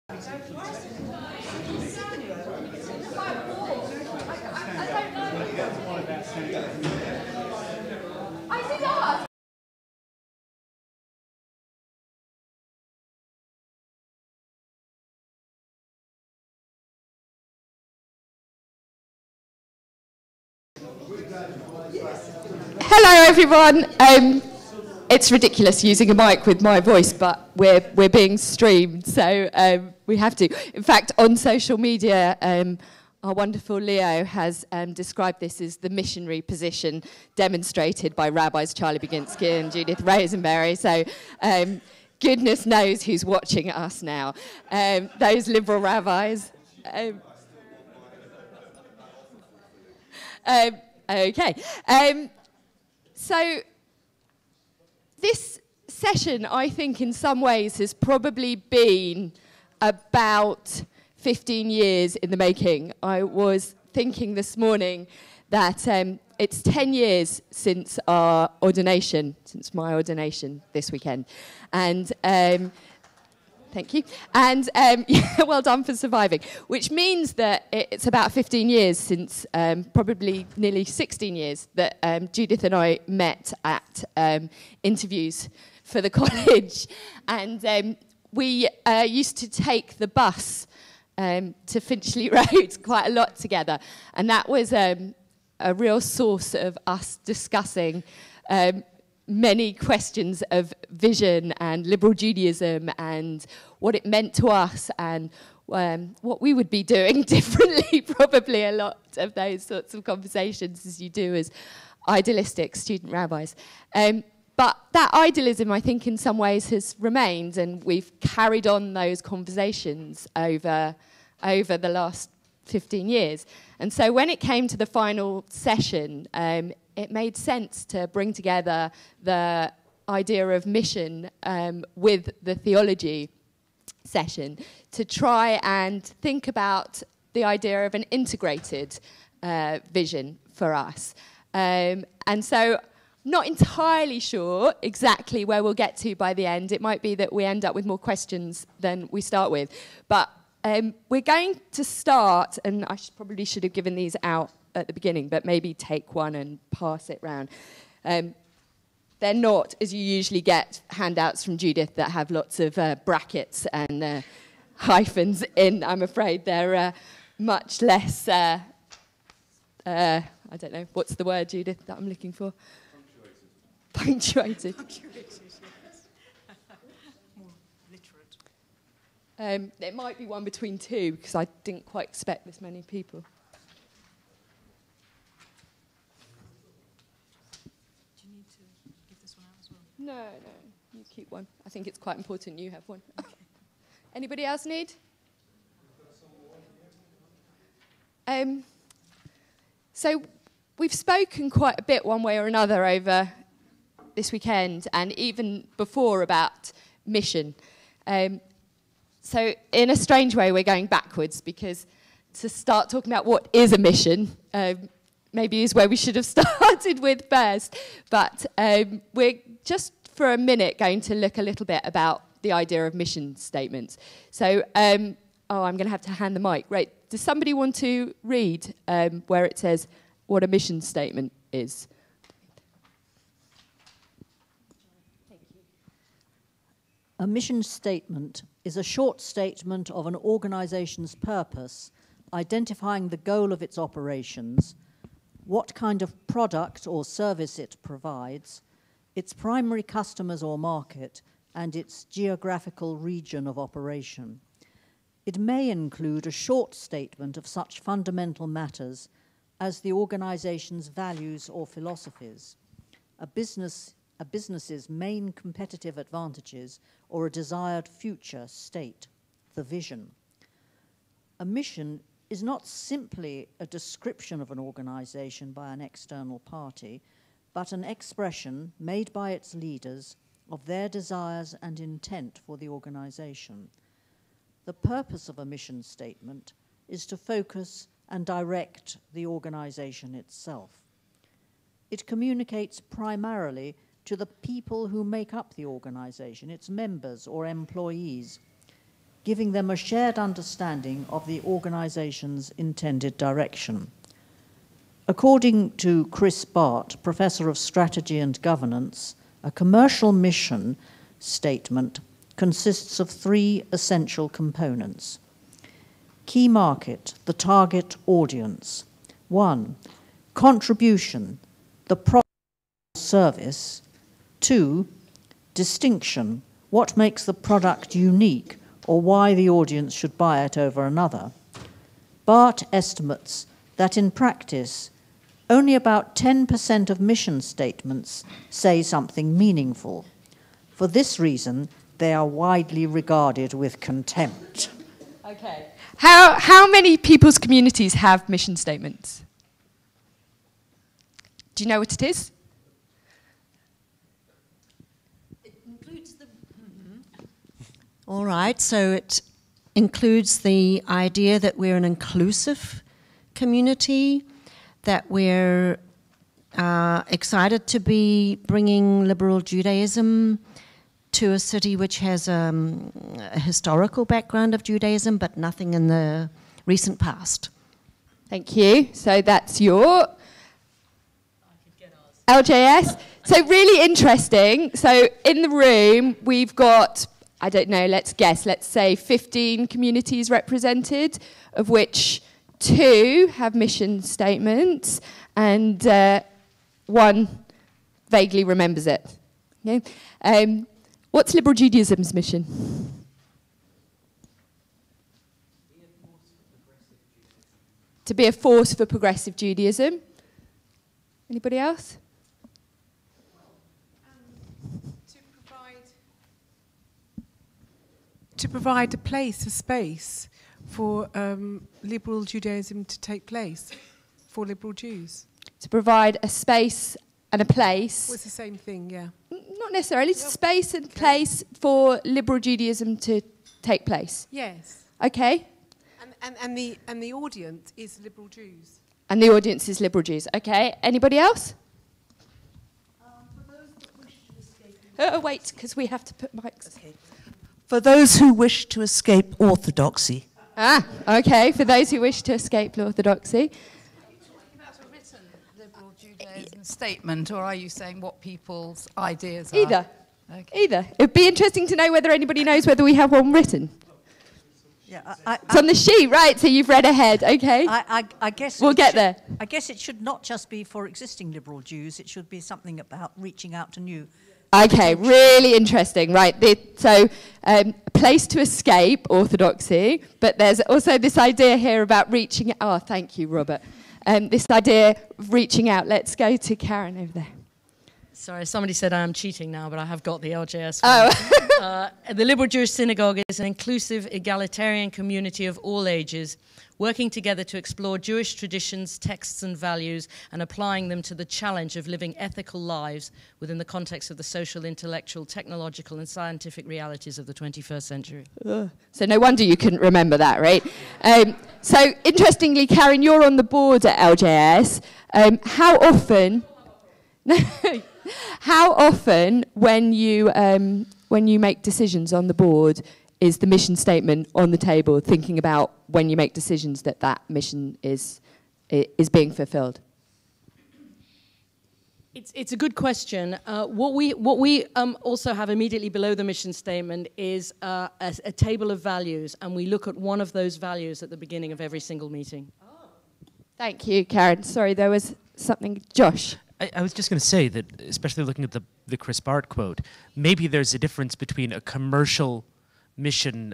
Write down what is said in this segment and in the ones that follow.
I did ask. Hello, everyone. It's ridiculous using a mic with my voice, but we're being streamed, so we have to. In fact, on social media, our wonderful Leo has described this as the missionary position demonstrated by Rabbis Charley, Baginsky and Judith Rosen-Berry. So goodness knows who's watching us now. Those liberal rabbis. Okay. So this session, I think, in some ways has probably been about 15 years in the making. I was thinking this morning that it's 10 years since our ordination, since my ordination this weekend. And thank you. And yeah, well done for surviving. Which means that it's about 15 years since, probably nearly 16 years, that Judith and I met at interviews for the college. And we used to take the bus to Finchley Road quite a lot together. And that was a real source of us discussing many questions of vision and liberal Judaism and what it meant to us and what we would be doing differently, probably a lot of those sorts of conversations as you do as idealistic student rabbis. But that idealism, I think, in some ways has remained, and we've carried on those conversations over the last 15 years. And so when it came to the final session, it made sense to bring together the idea of mission with the theology session to try and think about the idea of an integrated vision for us. And so not entirely sure exactly where we'll get to by the end. It might be that we end up with more questions than we start with. But we're going to start, and I probably should have given these out at the beginning, but maybe take one and pass it round. They're not, as you usually get, handouts from Judith that have lots of brackets and hyphens in. I'm afraid they're much less, I don't know, what's the word, Judith, that I'm looking for? Punctuated. Punctuated, yes. More literate. It might be one between two, because I didn't quite expect this many people. Do you need to give this one out as well? No, you keep one. I think it's quite important you have one. Okay. Anybody else need? So we've spoken quite a bit one way or another over this weekend and even before about mission. So in a strange way, we're going backwards, because to start talking about what is a mission, maybe is where we should have started with first. But we're just for a minute going to look a little bit about the idea of mission statements. So, I'm going to have to hand the mic. Right, does somebody want to read where it says what a mission statement is? A mission statement is a short statement of an organization's purpose, identifying the goal of its operations, what kind of product or service it provides, its primary customers or market, and its geographical region of operation. It may include a short statement of such fundamental matters as the organization's values or philosophies, a business's main competitive advantages, or a desired future state, the vision. A mission is not simply a description of an organization by an external party, but an expression made by its leaders of their desires and intent for the organization. The purpose of a mission statement is to focus and direct the organization itself. It communicates primarily to the people who make up the organization, its members or employees, giving them a shared understanding of the organization's intended direction. According to Chris Barth, Professor of Strategy and Governance, a commercial mission statement consists of three essential components. Key market, the target audience. 1, contribution, the product or service. 2, distinction, what makes the product unique or why the audience should buy it over another. Barth estimates that in practice, only about 10% of mission statements say something meaningful. For this reason, they are widely regarded with contempt. Okay. How many people's communities have mission statements? Do you know what it is? It includes the... All right, so it includes the idea that we're an inclusive community, that we're excited to be bringing liberal Judaism to a city which has a historical background of Judaism, but nothing in the recent past. Thank you. So that's your LJS. So really interesting. So in the room, we've got, I don't know, let's guess, let's say 15 communities represented, of which 2 have mission statements, and 1 vaguely remembers it. Okay? What's liberal Judaism's mission? To be a force for progressive Judaism. Anybody else? To provide a place, a space for liberal Judaism to take place for liberal Jews. To provide a space and a place. Well, it's the same thing, yeah. Not necessarily. It's space and place for liberal Judaism to take place. Yes. Okay. And the audience is liberal Jews. And the audience is liberal Jews. Okay. Anybody else? For those that wish to escape... Wait, because we have to put mics. Okay. For those who wish to escape orthodoxy. Okay. For those who wish to escape orthodoxy. Are you talking about a written liberal Judaism statement, or are you saying what people's ideas are? Either. Okay. Either. It'd be interesting to know whether anybody knows whether we have one written. Yeah, It's on the sheet, right? So you've read ahead. Okay. I guess we'll get there. I guess it should not just be for existing liberal Jews. It should be something about reaching out to new. Okay, really interesting. Right. A place to escape orthodoxy, but there's also this idea here about reaching. Oh, thank you, Robert. This idea of reaching out. Let's go to Karen over there. Sorry, somebody said I am cheating now, but I have got the LJS. Oh. The Liberal Jewish Synagogue is an inclusive, egalitarian community of all ages, working together to explore Jewish traditions, texts and values, and applying them to the challenge of living ethical lives within the context of the social, intellectual, technological and scientific realities of the 21st century. So no wonder you couldn't remember that, right? So, interestingly, Karen, you're on the board at LJS. How often... How often, when you make decisions on the board, is the mission statement on the table, thinking about when you make decisions that mission is being fulfilled? It's a good question. What we also have immediately below the mission statement is a table of values, and we look at one of those values at the beginning of every single meeting. Oh. Thank you, Karen. Sorry, there was something. Josh? I was just going to say that, especially looking at the Chris Bart quote, maybe there's a difference between a commercial mission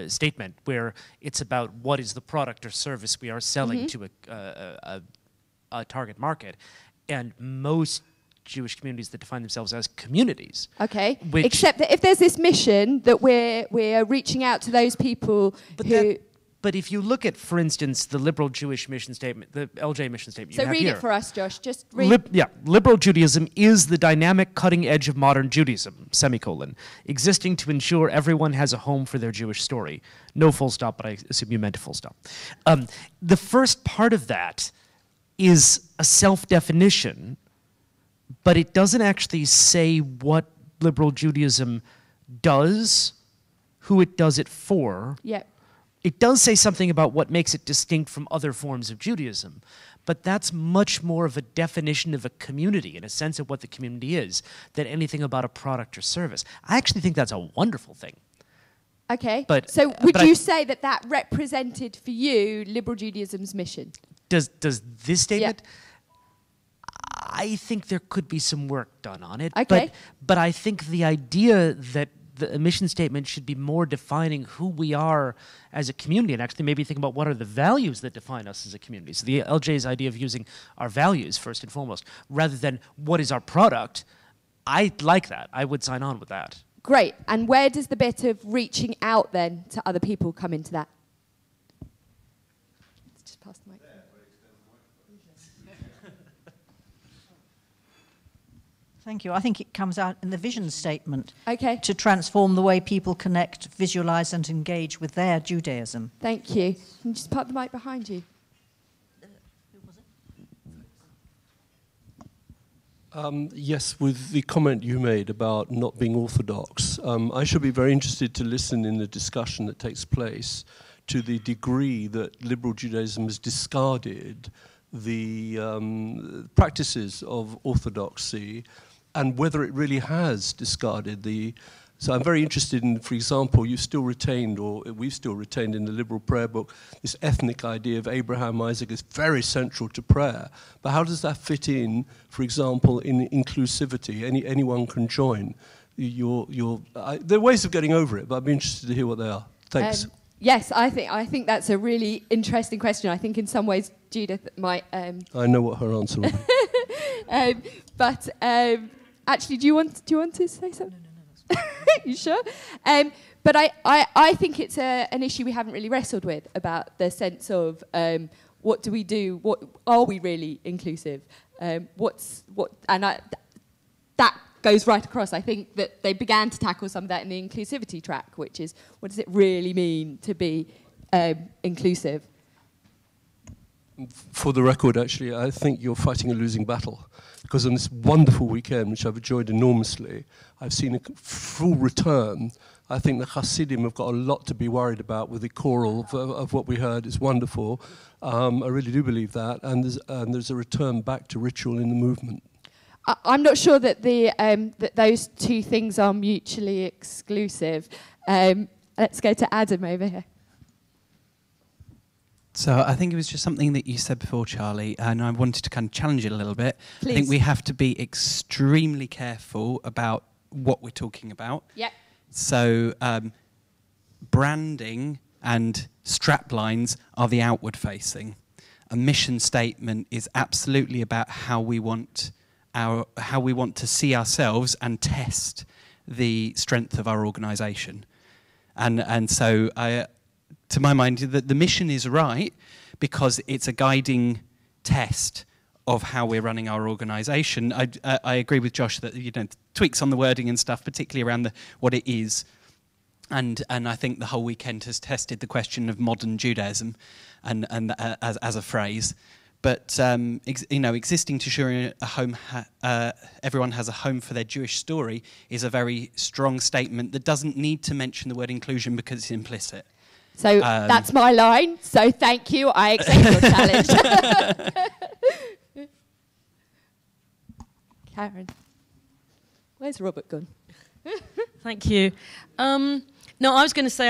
statement where it's about what is the product or service we are selling to a target market, and most Jewish communities that define themselves as communities. Okay, except that if there's this mission that we're reaching out to those people who... But if you look at, for instance, the liberal Jewish mission statement, the LJ mission statement, so read it for us, Josh. Just read. Liberal Judaism is the dynamic cutting edge of modern Judaism, existing to ensure everyone has a home for their Jewish story. No full stop, but I assume you meant a full stop. The first part of that is a self-definition, but it doesn't actually say what liberal Judaism does, who it does it for. Yeah. It does say something about what makes it distinct from other forms of Judaism, but that's much more of a definition of a community, in a sense of what the community is, than anything about a product or service. I actually think that's a wonderful thing. Okay, but, so would you say that represented for you liberal Judaism's mission? Does this statement? Yeah. I think there could be some work done on it, okay. but I think the idea that the mission statement should be more defining who we are as a community, and actually maybe think about what are the values that define us as a community. So the LJ's idea of using our values first and foremost, rather than what is our product, I like that. I would sign on with that. Great. And where does the bit of reaching out then to other people come into that? Let's just pass the mic. Thank you. I think it comes out in the vision statement. Okay. To transform the way people connect, visualize, and engage with their Judaism. Thank you. Can you just put the mic behind you? Who was it? Yes, with the comment you made about not being orthodox, I should be very interested to listen in the discussion that takes place to the degree that liberal Judaism has discarded the practices of orthodoxy, and whether it really has discarded the... So I'm very interested in, for example, you've still retained, or we've still retained in the liberal prayer book, this ethnic idea of Abraham, Isaac is very central to prayer. But how does that fit in, for example, in inclusivity? Anyone can join. There are ways of getting over it, but I'd be interested to hear what they are. Thanks. Yes, I think that's a really interesting question. I think in some ways Judith might... I know what her answer will be. But actually, do you want to say something? No. You sure? But I think it's an issue we haven't really wrestled with, about the sense of what do we do? What are we really inclusive? That goes right across. I think that they began to tackle some of that in the inclusivity track, which is what does it really mean to be inclusive? For the record, actually, I think you're fighting a losing battle, because on this wonderful weekend, which I've enjoyed enormously, I've seen a full return. I think the Hasidim have got a lot to be worried about with the choral of what we heard. It's wonderful. I really do believe that, and there's a return back to ritual in the movement. I'm not sure that that those two things are mutually exclusive. Let's go to Adam over here. So I think it was just something that you said before, Charlie, and I wanted to kind of challenge it a little bit. Please. I think we have to be extremely careful about what we're talking about. Yep. So branding and straplines are the outward facing. A mission statement is absolutely about how we want to see ourselves and test the strength of our organisation. And so to my mind, the mission is right because it's a guiding test of how we're running our organisation. I agree with Josh that tweaks on the wording and stuff, particularly around what it is. And I think the whole weekend has tested the question of modern Judaism, and as a phrase. But existing to ensure a home, everyone has a home for their Jewish story is a very strong statement that doesn't need to mention the word inclusion because it's implicit. So that's my line. So thank you. I accept your challenge. Karen, where's Robert gone? Thank you. No, I was going to say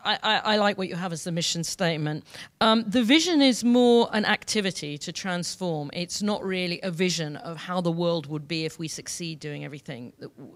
I like what you have as the mission statement. The vision is more an activity to transform. It's not really a vision of how the world would be if we succeed doing everything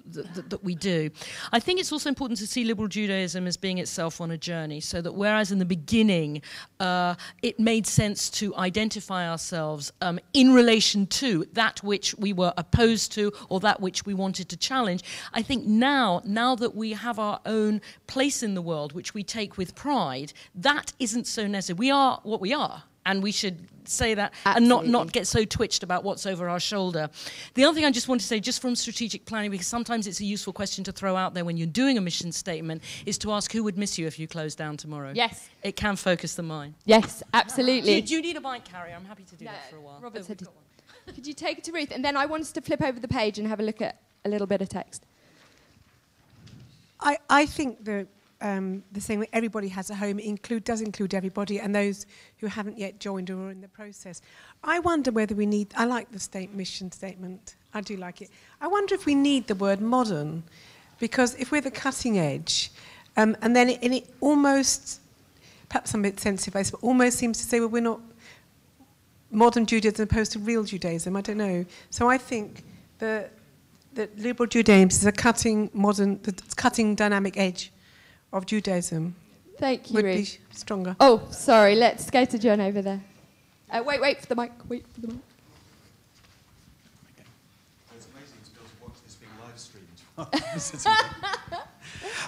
that we do. I think it's also important to see liberal Judaism as being itself on a journey, so that whereas in the beginning it made sense to identify ourselves in relation to that which we were opposed to or that which we wanted to challenge, I think now that we have our own place in the world, which we take with pride, that isn't so necessary. We are what we are, and we should say that. Absolutely. And not get so twitched about what's over our shoulder. The other thing I just want to say, just from strategic planning, because sometimes it's a useful question to throw out there when you're doing a mission statement, is to ask who would miss you if you closed down tomorrow. Yes. It can focus the mind. Yes, absolutely. Do you need a mic carrier? I'm happy to do that for a while. Robert said could you take it to Ruth? And then I want us to flip over the page and have a look at a little bit of text. I think the saying that everybody has a home does include everybody, and those who haven't yet joined or are in the process. I wonder whether we need. I like the mission statement. I do like it. I wonder if we need the word modern, because if we're the cutting edge, and then it almost, perhaps I'm a bit sensitive, but almost seems to say, well, we're not modern Judaism as opposed to real Judaism. I don't know. So I think that liberal Judaism is a cutting dynamic edge of Judaism. Thank you, would Ruth. Be stronger. Oh, sorry. Let's go to John over there. Wait for the mic. Wait for the mic. Okay. It's amazing to be able to watch this being live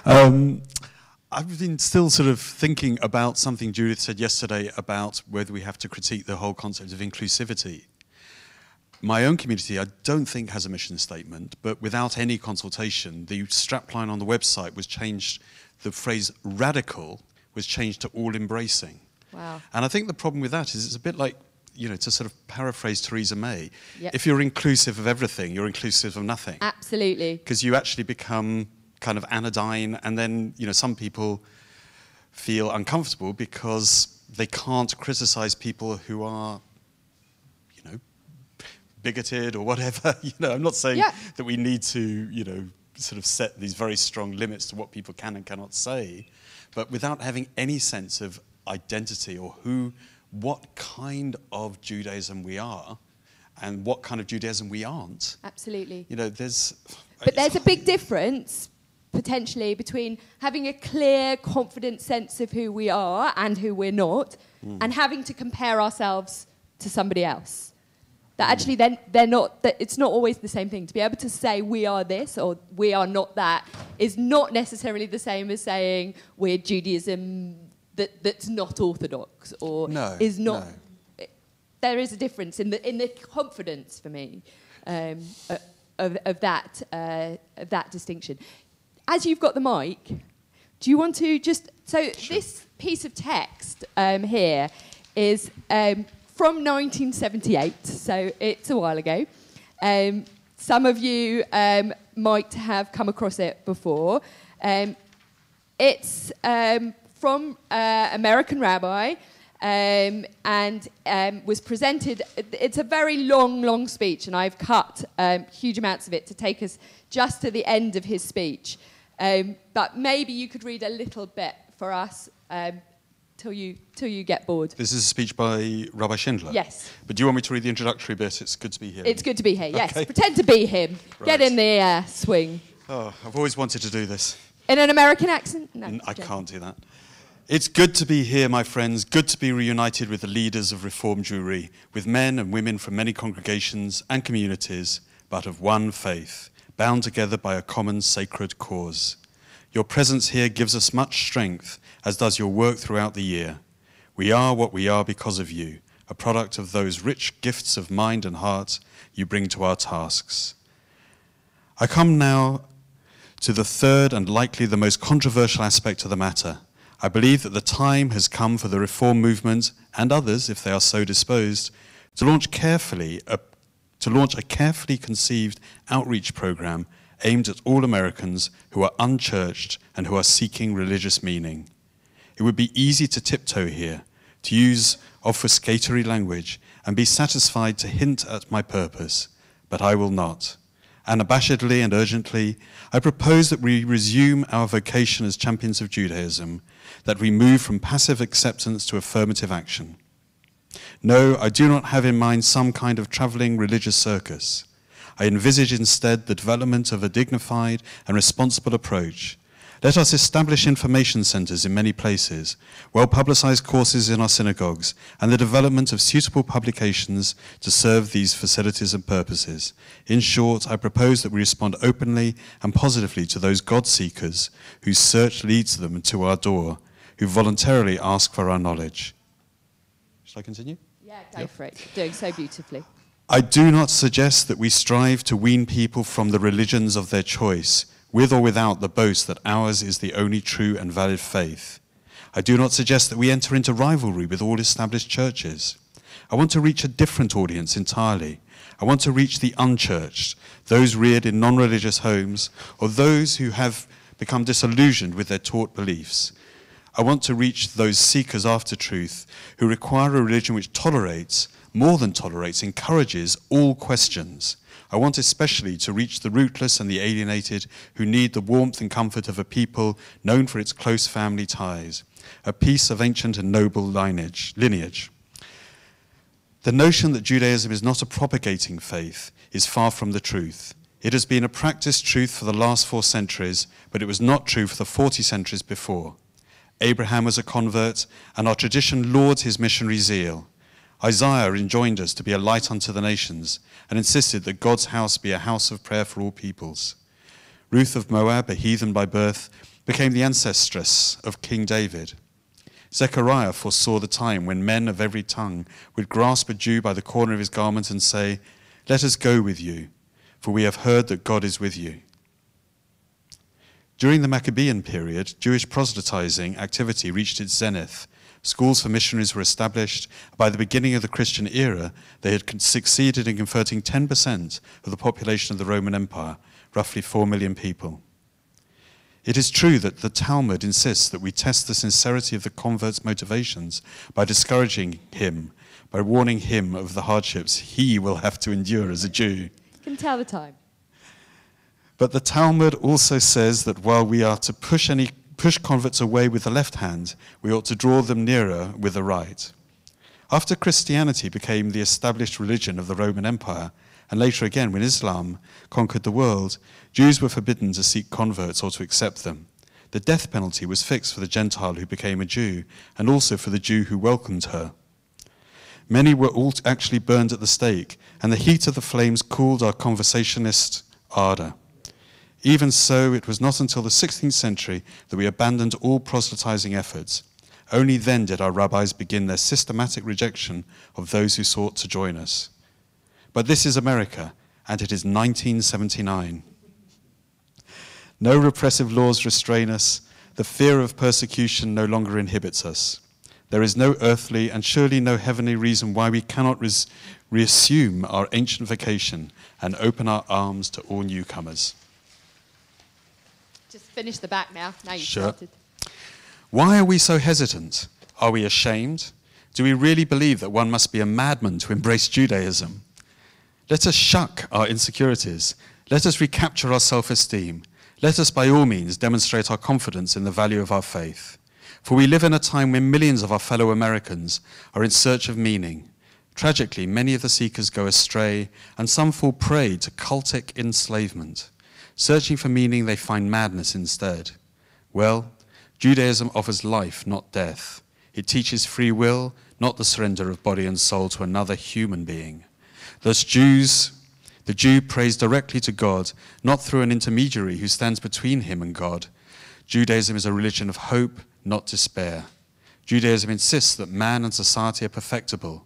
streamed. I've been still sort of thinking about something Judith said yesterday about whether we have to critique the whole concept of inclusivity. My own community, I don't think, has a mission statement, but without any consultation, the strapline on the website was changed. The phrase radical was changed to all-embracing. Wow. And I think the problem with that is it's a bit like, to sort of paraphrase Theresa May, yep. If you're inclusive of everything, you're inclusive of nothing. Absolutely. Because you actually become kind of anodyne, and then, some people feel uncomfortable because they can't criticize people who are, bigoted or whatever. I'm not saying that we need to, sort of set these very strong limits to what people can and cannot say, but without having any sense of identity or what kind of Judaism we are and what kind of Judaism we aren't. Absolutely. There's a big difference potentially between having a clear, confident sense of who we are and who we're not, and having to compare ourselves to somebody else. That actually they're not, that it's not always the same thing. To be able to say we are this or we are not that is not necessarily the same as saying we're Judaism that's not orthodox or is not. No. There is a difference in the confidence for me of that distinction. As you've got the mic, do you want to just this piece of text here is. From 1978, so it's a while ago. Some of you might have come across it before. It's from American Rabbi and was presented. It's a very long speech, and I've cut huge amounts of it to take us just to the end of his speech. But maybe you could read a little bit for us. Till you get bored. This is a speech by Rabbi Schindler? Yes. But do you want me to read the introductory bit? It's good to be here. It's good to be here, yes. Okay. Pretend to be him. Right. Get in the swing. Oh, I've always wanted to do this. In an American accent? No. I can't do that. It's good to be here, my friends. Good to be reunited with the leaders of Reform Jewry, with men and women from many congregations and communities, but of one faith, bound together by a common sacred cause. Your presence here gives us much strength, as does your work throughout the year. We are what we are because of you, a product of those rich gifts of mind and heart you bring to our tasks. I come now To the third and likely the most controversial aspect of the matter, I believe that the time has come for the reform movement, and others, if they are so disposed, to launch a carefully conceived outreach program aimed at all Americans who are unchurched and who are seeking religious meaning. It would be easy to tiptoe here, to use obfuscatory language, and be satisfied to hint at my purpose, but I will not. Unabashedly and urgently, I propose that we resume our vocation as champions of Judaism, that we move from passive acceptance to affirmative action. No, I do not have in mind some kind of traveling religious circus. I envisage instead the development of a dignified and responsible approach. Let us establish information centers in many places, well-publicized courses in our synagogues, and the development of suitable publications to serve these facilities and purposes. In short, I propose that we respond openly and positively to those God-seekers whose search leads them to our door, who voluntarily ask for our knowledge. Shall I continue? Yeah, go for it. You're doing so beautifully. I do not suggest that we strive to wean people from the religions of their choice, with or without the boast that ours is the only true and valid faith. I do not suggest that we enter into rivalry with all established churches. I want to reach a different audience entirely. I want to reach the unchurched, those reared in non-religious homes, or those who have become disillusioned with their taught beliefs. I want to reach those seekers after truth who require a religion which tolerates, more than tolerates, encourages all questions. I want especially to reach the rootless and the alienated who need the warmth and comfort of a people known for its close family ties, a piece of ancient and noble lineage. The notion that Judaism is not a propagating faith is far from the truth. It has been a practiced truth for the last 4 centuries, but it was not true for the 40 centuries before. Abraham was a convert, and our tradition lauds his missionary zeal. Isaiah enjoined us to be a light unto the nations and insisted that God's house be a house of prayer for all peoples. Ruth of Moab, a heathen by birth, became the ancestress of King David. Zechariah foresaw the time when men of every tongue would grasp a Jew by the corner of his garment and say, "Let us go with you, for we have heard that God is with you." During the Maccabean period, Jewish proselytizing activity reached its zenith. Schools for missionaries were established. By the beginning of the Christian era, they had succeeded in converting 10% of the population of the Roman Empire, roughly 4 million people. It is true that the Talmud insists that we test the sincerity of the convert's motivations by discouraging him, by warning him of the hardships he will have to endure as a Jew. You can tell the time. But the Talmud also says that while we are to push converts away with the left hand, we ought to draw them nearer with the right. After Christianity became the established religion of the Roman Empire, and later again when Islam conquered the world, Jews were forbidden to seek converts or to accept them. The death penalty was fixed for the Gentile who became a Jew, and also for the Jew who welcomed her. Many were all actually burned at the stake, and the heat of the flames cooled our conversationist ardor. Even so, it was not until the 16th century that we abandoned all proselytizing efforts. Only then did our rabbis begin their systematic rejection of those who sought to join us. But this is America, and it is 1979. No repressive laws restrain us. The fear of persecution no longer inhibits us. There is no earthly and surely no heavenly reason why we cannot reassume our ancient vocation and open our arms to all newcomers. Just finish the back now. Now you've Sure. started. Why are we so hesitant? Are we ashamed? Do we really believe that one must be a madman to embrace Judaism? Let us shuck our insecurities. Let us recapture our self-esteem. Let us by all means demonstrate our confidence in the value of our faith. For we live in a time when millions of our fellow Americans are in search of meaning. Tragically, many of the seekers go astray, and some fall prey to cultic enslavement. Searching for meaning, they find madness instead. Well, Judaism offers life, not death. It teaches free will, not the surrender of body and soul to another human being. Thus, the Jew prays directly to God, not through an intermediary who stands between him and God. Judaism is a religion of hope, not despair. Judaism insists that man and society are perfectible.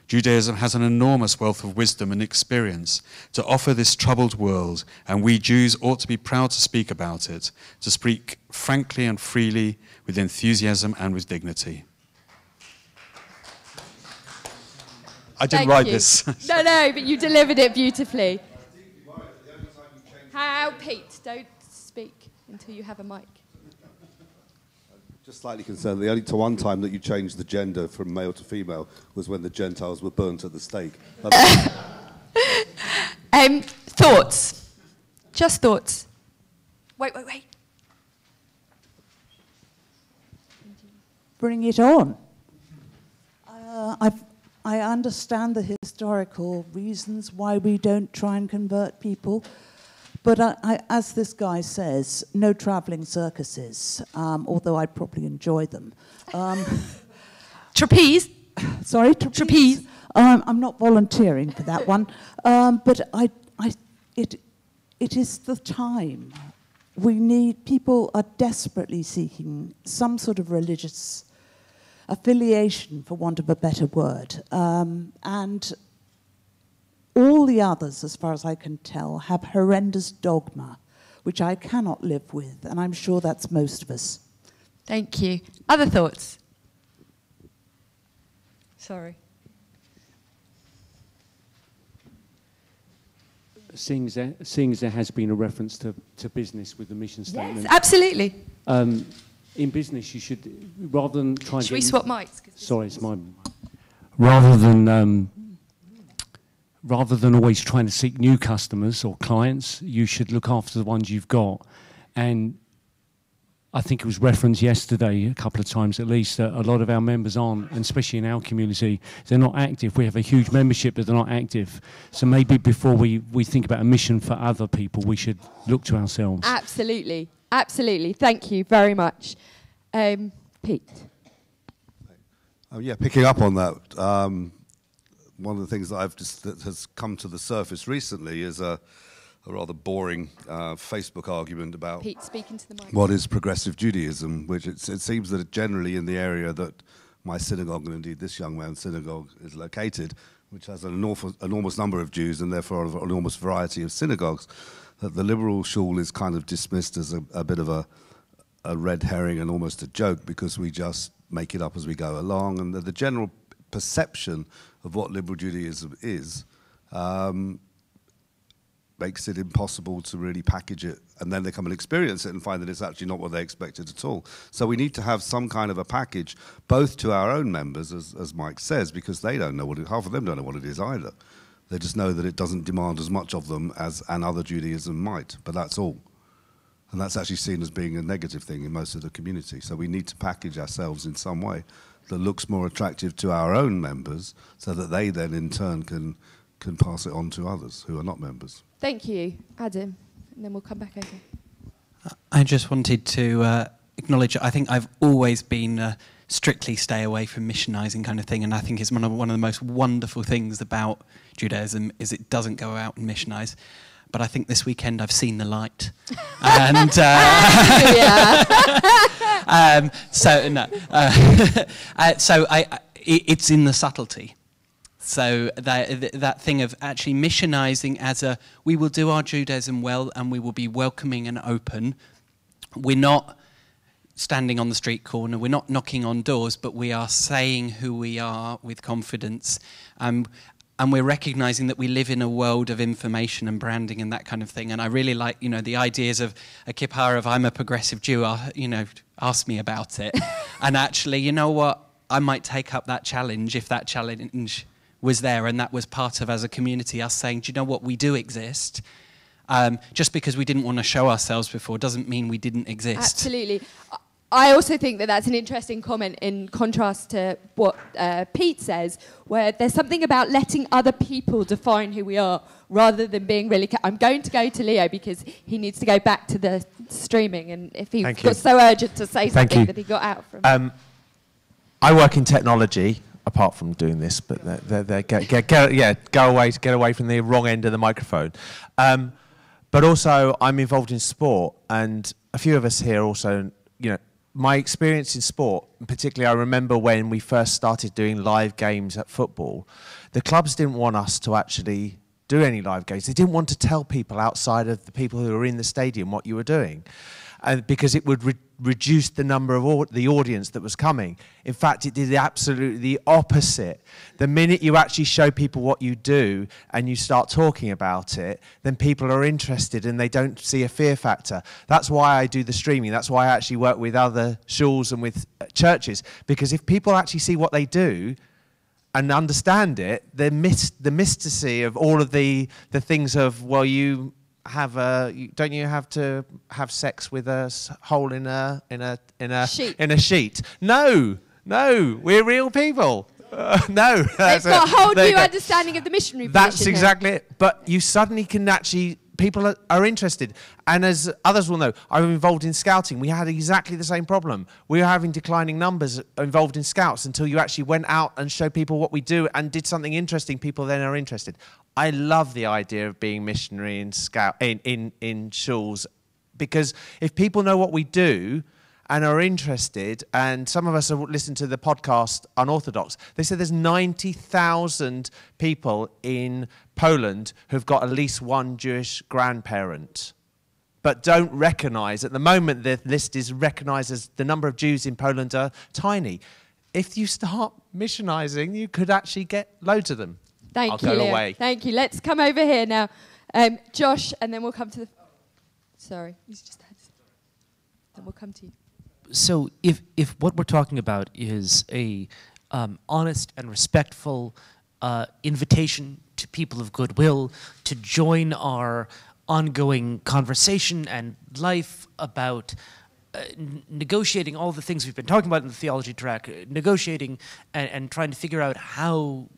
Judaism has an enormous wealth of wisdom and experience to offer this troubled world, and we Jews ought to be proud to speak about it, to speak frankly and freely, with enthusiasm and with dignity. I didn't write this. No, but you delivered it beautifully. How, Pete? Don't speak until you have a mic. Just slightly concerned. The only one time that you changed the gender from male to female was when the Gentiles were burnt at the stake. Thoughts? Just thoughts. Wait. Bring it on. I understand the historical reasons why we don't try and convert people. But as this guy says, no travelling circuses, although I'd probably enjoy them. Trapeze? Sorry, trapeze. I'm not volunteering for that one. But it is the time. People are desperately seeking some sort of religious affiliation, for want of a better word. And all the others, as far as I can tell, have horrendous dogma, which I cannot live with, and I'm sure that's most of us. Thank you. Other thoughts? Sorry. Seeing as there has been a reference to business with the mission statement. Yes, absolutely. In business, you should, rather than try and Should we swap mics? Sorry, it's my... Rather than always trying to seek new customers or clients, you should look after the ones you've got. And I think it was referenced yesterday a couple of times at least that a lot of our members aren't, and especially in our community, they're not active. We have a huge membership, but they're not active. So maybe before we think about a mission for other people, we should look to ourselves. Absolutely. Thank you very much. Pete? Yeah, picking up on that, one of the things that has come to the surface recently is a rather boring Facebook argument about Pete, speaking to the mic. What is progressive Judaism, which it seems that generally in the area that my synagogue, and indeed this young man's synagogue, is located, which has an enormous number of Jews and therefore an enormous variety of synagogues, that the liberal shul is kind of dismissed as a bit of a red herring and almost a joke because we just make it up as we go along, and the general perception of what liberal Judaism is makes it impossible to really package it, and then they come and experience it and find that it's actually not what they expected at all. So we need to have some kind of a package, both to our own members, as Mike says, because they don't know half of them don't know what it is either. They just know that it doesn't demand as much of them as another Judaism might, but that's all. And that's actually seen as being a negative thing in most of the community. So we need to package ourselves in some way that looks more attractive to our own members so that they then in turn can pass it on to others who are not members. Thank you, Adam. And then we'll come back over. I just wanted to acknowledge, I think I've always been strictly stay away from missionizing kind of thing, and I think it's one of the most wonderful things about Judaism is it doesn't go out and missionize. But I think this weekend I've seen the light, and it's in the subtlety. So that thing of actually missionizing as we will do our Judaism well and we will be welcoming and open. We're not standing on the street corner, we're not knocking on doors, but we are saying who we are with confidence. And we're recognizing that we live in a world of information and branding and that kind of thing. And I really like, the ideas of a kippah of I'm a progressive Jew, ask me about it. And actually, you know what? I might take up that challenge if that challenge was there, and that was part of, as a community, us saying, do you know what, we do exist. Just because we didn't want to show ourselves before doesn't mean we didn't exist. Absolutely. I also think that that's an interesting comment in contrast to what Pete says, where there's something about letting other people define who we are rather than being really... I'm going to go to Leo because he needs to go back to the streaming, and if he got so urgent to say something that he got out from... I work in technology, apart from doing this, but get away from the wrong end of the microphone. But also, I'm involved in sport, and a few of us here also, my experience in sport, particularly I remember when we first started doing live games at football, the clubs didn't want us to actually do any live games. They didn't want to tell people outside of the people who were in the stadium what you were doing, because it would reduce the number of the audience that was coming. In fact, it did absolutely the opposite. The minute you actually show people what you do and you start talking about it, then people are interested and they don't see a fear factor. That's why I do the streaming. That's why I actually work with other shuls and with churches, because if people actually see what they do and understand it, the mysticy of all of the things of, well, you have don't you have to have sex with a hole in a sheet? No, we're real people. No, it's got a whole new understanding of the missionary position. That's exactly it. But you suddenly can actually, people are interested. And as others will know, I'm involved in scouting. We had exactly the same problem. We were having declining numbers involved in scouts until you actually went out and showed people what we do and did something interesting. People then are interested. I love the idea of being missionary in shuls, because if people know what we do and are interested, and some of us have listened to the podcast Unorthodox, they said there's 90,000 people in Poland who've got at least one Jewish grandparent, but don't recognize, at the moment the list is recognized as the number of Jews in Poland are tiny. If you start missionizing, you could actually get loads of them. Thank you, Leo. Thank you. Let's come over here now. Josh, and then we'll come to the... Sorry, he's just had... Then we'll come to you. So if what we're talking about is a honest and respectful invitation to people of goodwill to join our ongoing conversation and life about negotiating all the things we've been talking about in the theology track, negotiating and trying to figure out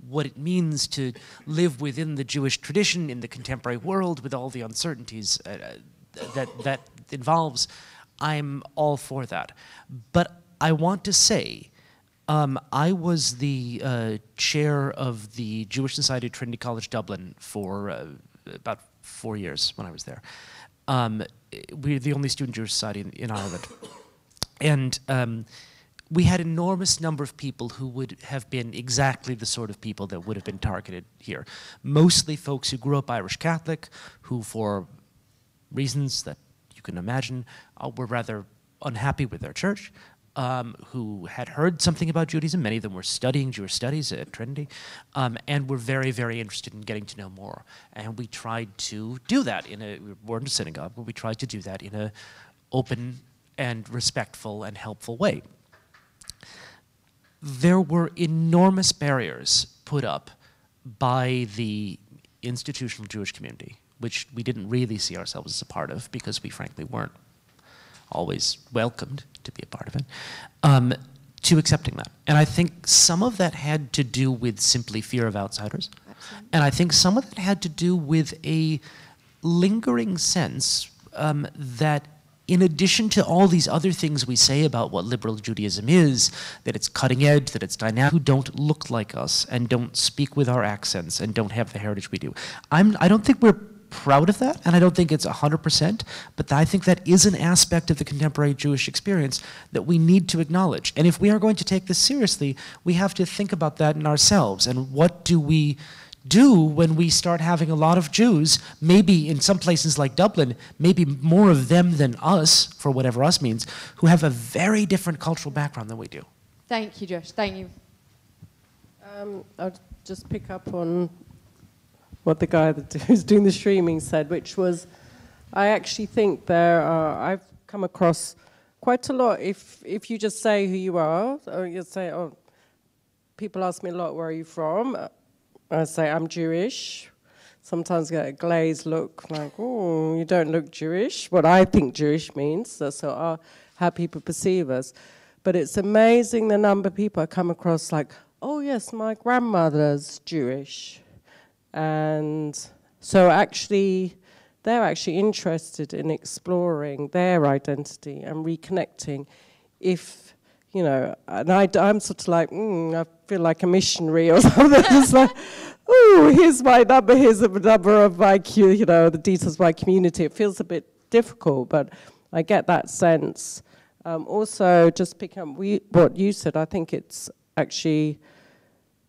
what it means to live within the Jewish tradition in the contemporary world with all the uncertainties that involves, I'm all for that. But I want to say, I was the chair of the Jewish Society at Trinity College Dublin for about 4 years when I was there. We're the only student Jewish society in Ireland. And we had an enormous number of people who would have been exactly the sort of people that would have been targeted here. Mostly folks who grew up Irish Catholic, who for reasons that you can imagine were rather unhappy with their church, who had heard something about Judaism. Many of them were studying Jewish studies at Trinity, and were very, very interested in getting to know more. And we tried to do that we were in a synagogue, but we tried to do that in an open and respectful and helpful way. There were enormous barriers put up by the institutional Jewish community, which we didn't really see ourselves as a part of because we frankly weren't always welcomed to be a part of it, to accepting that. And I think some of that had to do with simply fear of outsiders. Absolutely. And I think some of that had to do with a lingering sense that in addition to all these other things we say about what liberal Judaism is, that it's cutting edge, that it's dynamic, who don't look like us and don't speak with our accents and don't have the heritage we do. I don't think we're proud of that, and I don't think it's 100%, but I think that is an aspect of the contemporary Jewish experience that we need to acknowledge. And if we are going to take this seriously, we have to think about that in ourselves. And what do we do when we start having a lot of Jews, maybe in some places like Dublin, maybe more of them than us, for whatever us means, who have a very different cultural background than we do? Thank you, Josh. Thank you. I'll just pick up on what the guy who's doing the streaming said, which was, I actually think I've come across quite a lot, if you just say who you are, or you say, oh, people ask me a lot, where are you from? I say, I'm Jewish. Sometimes get a glazed look, like, oh, you don't look Jewish, what I think Jewish means, so how people perceive us. But it's amazing the number of people I come across like, oh yes, my grandmother's Jewish. And so actually, they're actually interested in exploring their identity and reconnecting. If, you know, and I'm sort of like, I feel like a missionary or something. Just like, oh, here's my number, here's the number of my, the details of my community. It feels a bit difficult, but I get that sense. Also, just pick up what you said, I think it's actually,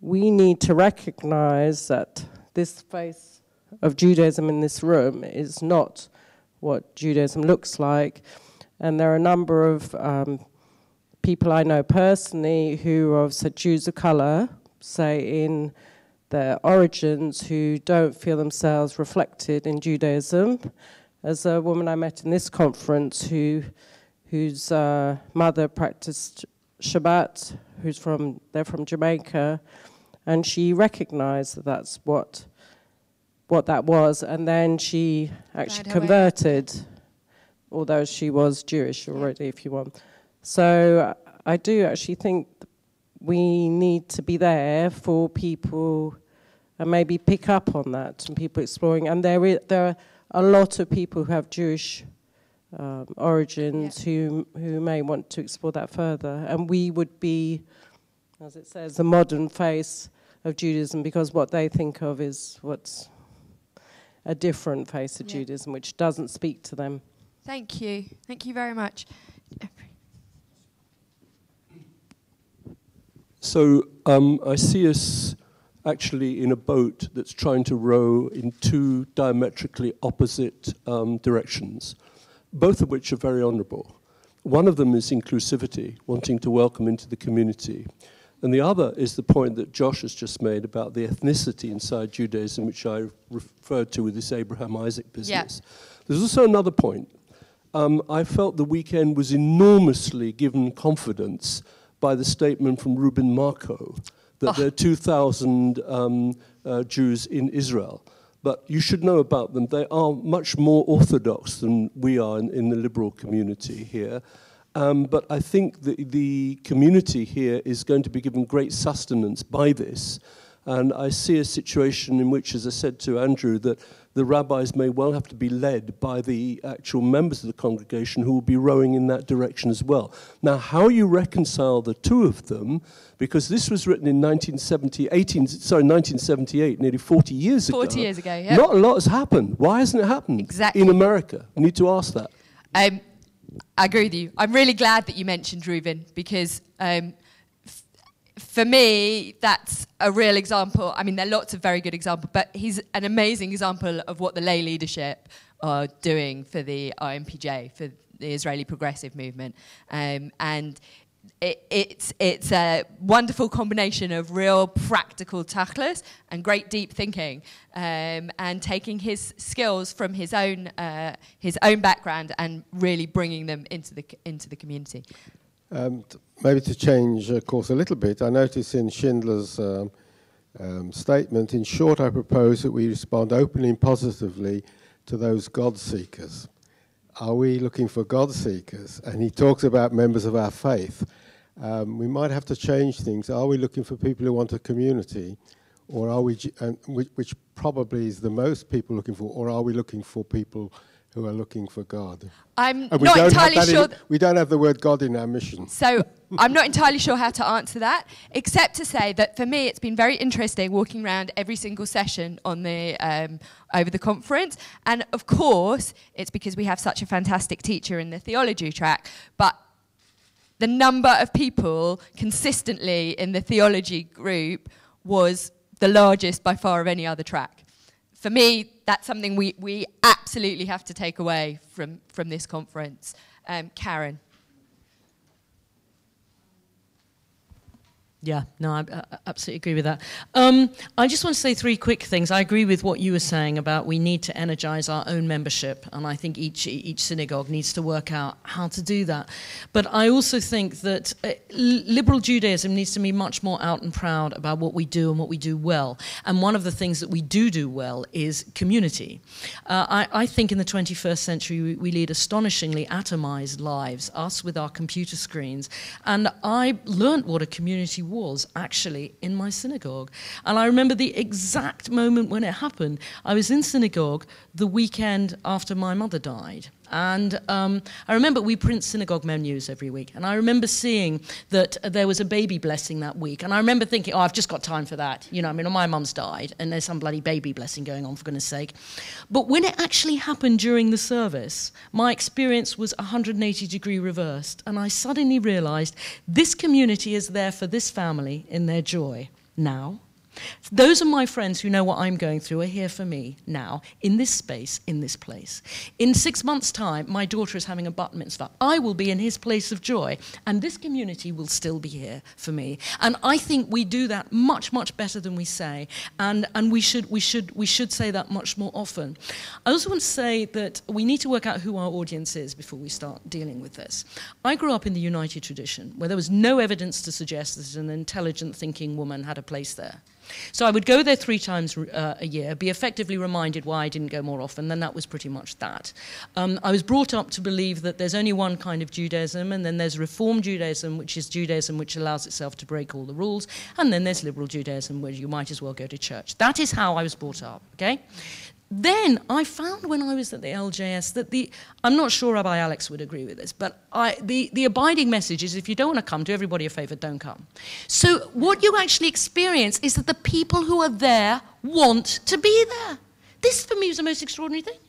we need to recognize that this face of Judaism in this room is not what Judaism looks like. And there are a number of people I know personally who are Jews of color, say in their origins, who don't feel themselves reflected in Judaism. As a woman I met in this conference whose mother practiced Shabbat, they're from Jamaica, and she recognized that that's what that was, and then she actually converted, although she was Jewish already, if you want. So I do actually think we need to be there for people and maybe pick up on that and people exploring. And there are a lot of people who have Jewish origins who may want to explore that further. And we would be, as it says, the modern face of Judaism, because what they think of is what's a different face of Judaism, which doesn't speak to them. Thank you. Thank you very much. So I see us actually in a boat that's trying to row in two diametrically opposite directions, both of which are very honourable. One of them is inclusivity, wanting to welcome into the community. And the other is the point that Josh has just made about the ethnicity inside Judaism, which I referred to with this Abraham-Isaac business. Yeah. There's also another point. I felt the weekend was enormously given confidence by the statement from Ruben Marco that there are 2,000 Jews in Israel. But you should know about them. They are much more orthodox than we are in the liberal community here. But I think the community here is going to be given great sustenance by this. And I see a situation in which, as I said to Andrew, that the rabbis may well have to be led by the actual members of the congregation who will be rowing in that direction as well. Now, how you reconcile the two of them, because this was written in 1978, nearly 40 years ago. 40 years ago, yeah. Not a lot has happened. Why hasn't it happened in America? We need to ask that. I agree with you. I'm really glad that you mentioned Reuven, because for me, that's a real example. I mean, there are lots of very good examples, but he's an amazing example of what the lay leadership are doing for the IMPJ, for the Israeli Progressive Movement. And it's a wonderful combination of real practical tachlis and great deep thinking, and taking his skills from his own background and really bringing them into the community. Maybe to change course a little bit, I notice in Schindler's statement, in short, I propose that we respond openly and positively to those God seekers. Are we looking for God seekers? And he talks about members of our faith. We might have to change things. Are we looking for people who want a community, or are we, which probably is the most people looking for, or are we looking for people who are looking for God? I'm not entirely sure. We don't have the word God in our mission. So I'm not entirely sure how to answer that, except to say that for me it's been very interesting walking around every single session on the over the conference. And of course, it's because we have such a fantastic teacher in the theology track, but the number of people consistently in the theology group was the largest by far of any other track. For me, that's something we absolutely have to take away from this conference. Karen. Yeah, no, I absolutely agree with that. I just want to say three quick things. I agree with what you were saying about we need to energize our own membership, and I think each synagogue needs to work out how to do that. But I also think that liberal Judaism needs to be much more out and proud about what we do and what we do well. And one of the things that we do well is community. I think in the 21st century we lead astonishingly atomized lives, us with our computer screens. And I learned what a community was actually in my synagogue. And I remember the exact moment when it happened. I was in synagogue the weekend after my mother died. And I remember we print synagogue menus every week, and I remember seeing that there was a baby blessing that week, and I remember thinking, oh, I've just got time for that. You know, I mean, my mum's died, and there's some bloody baby blessing going on, for goodness sake. But when it actually happened during the service, my experience was 180-degree reversed, and I suddenly realized this community is there for this family in their joy now. Those are my friends who know what I'm going through, are here for me now, in this space, in this place. In 6 months' time, my daughter is having a bat mitzvah. I will be in his place of joy, and this community will still be here for me. And I think we do that much, much better than we say, and we should say that much more often. I also want to say that we need to work out who our audience is before we start dealing with this. I grew up in the United tradition, where there was no evidence to suggest that an intelligent thinking woman had a place there. So I would go there 3 times a year, be effectively reminded why I didn't go more often, then that was pretty much that. I was brought up to believe that there's only one kind of Judaism, and then there's Reform Judaism, which is Judaism which allows itself to break all the rules, and then there's Liberal Judaism, where you might as well go to church. That is how I was brought up, okay? Then I found when I was at the LJS that I'm not sure Rabbi Alex would agree with this, but the abiding message is if you don't want to come, do everybody a favor, don't come. So what you actually experience is that the people who are there want to be there. This for me was the most extraordinary thing.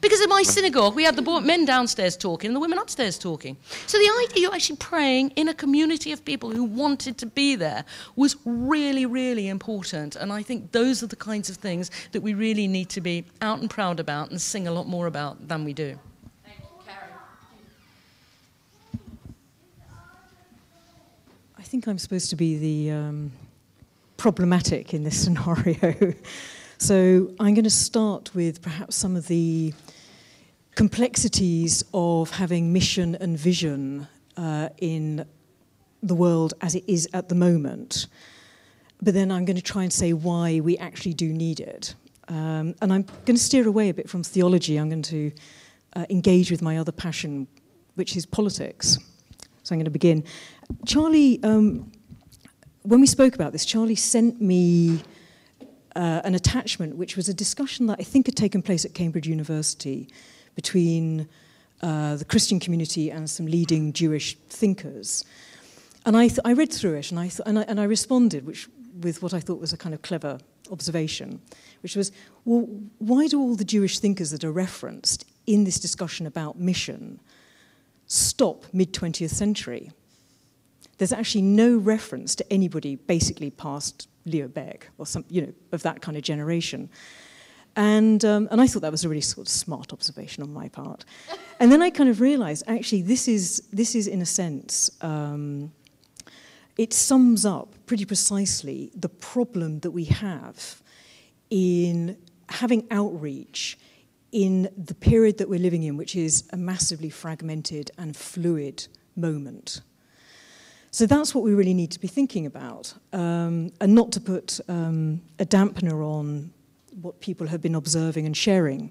Because in my synagogue, we had the men downstairs talking and the women upstairs talking. So the idea you're actually praying in a community of people who wanted to be there was really, really important. And I think those are the kinds of things that we really need to be out and proud about and sing a lot more about than we do. Thank you, Karen. I think I'm supposed to be the problematic in this scenario. So I'm going to start with perhaps some of the complexities of having mission and vision in the world as it is at the moment. But then I'm going to try and say why we actually do need it. And I'm going to steer away a bit from theology. I'm going to engage with my other passion, which is politics. So I'm going to begin. Charley, when we spoke about this, Charley sent me an attachment, which was a discussion that I think had taken place at Cambridge University between the Christian community and some leading Jewish thinkers. And I read through it, and I responded with what I thought was a kind of clever observation, which was, well, why do all the Jewish thinkers that are referenced in this discussion about mission stop mid-20th century? There's actually no reference to anybody basically past Leo Beck or some, of that kind of generation. And I thought that was a really sort of smart observation on my part. And then I kind of realized, actually, this is in a sense, it sums up pretty precisely the problem that we have in having outreach in the period that we're living in, which is a massively fragmented and fluid moment. So that's what we really need to be thinking about, and not to put a dampener on what people have been observing and sharing.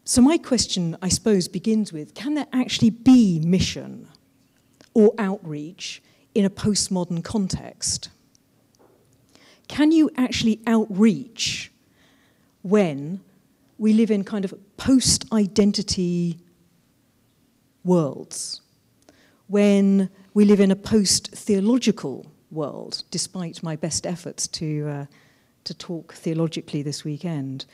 So my question, I suppose, begins with, can there actually be mission or outreach in a postmodern context? Can you actually outreach when we live in kind of post-identity worlds, when we live in a post-theological world, despite my best efforts to talk theologically this weekend?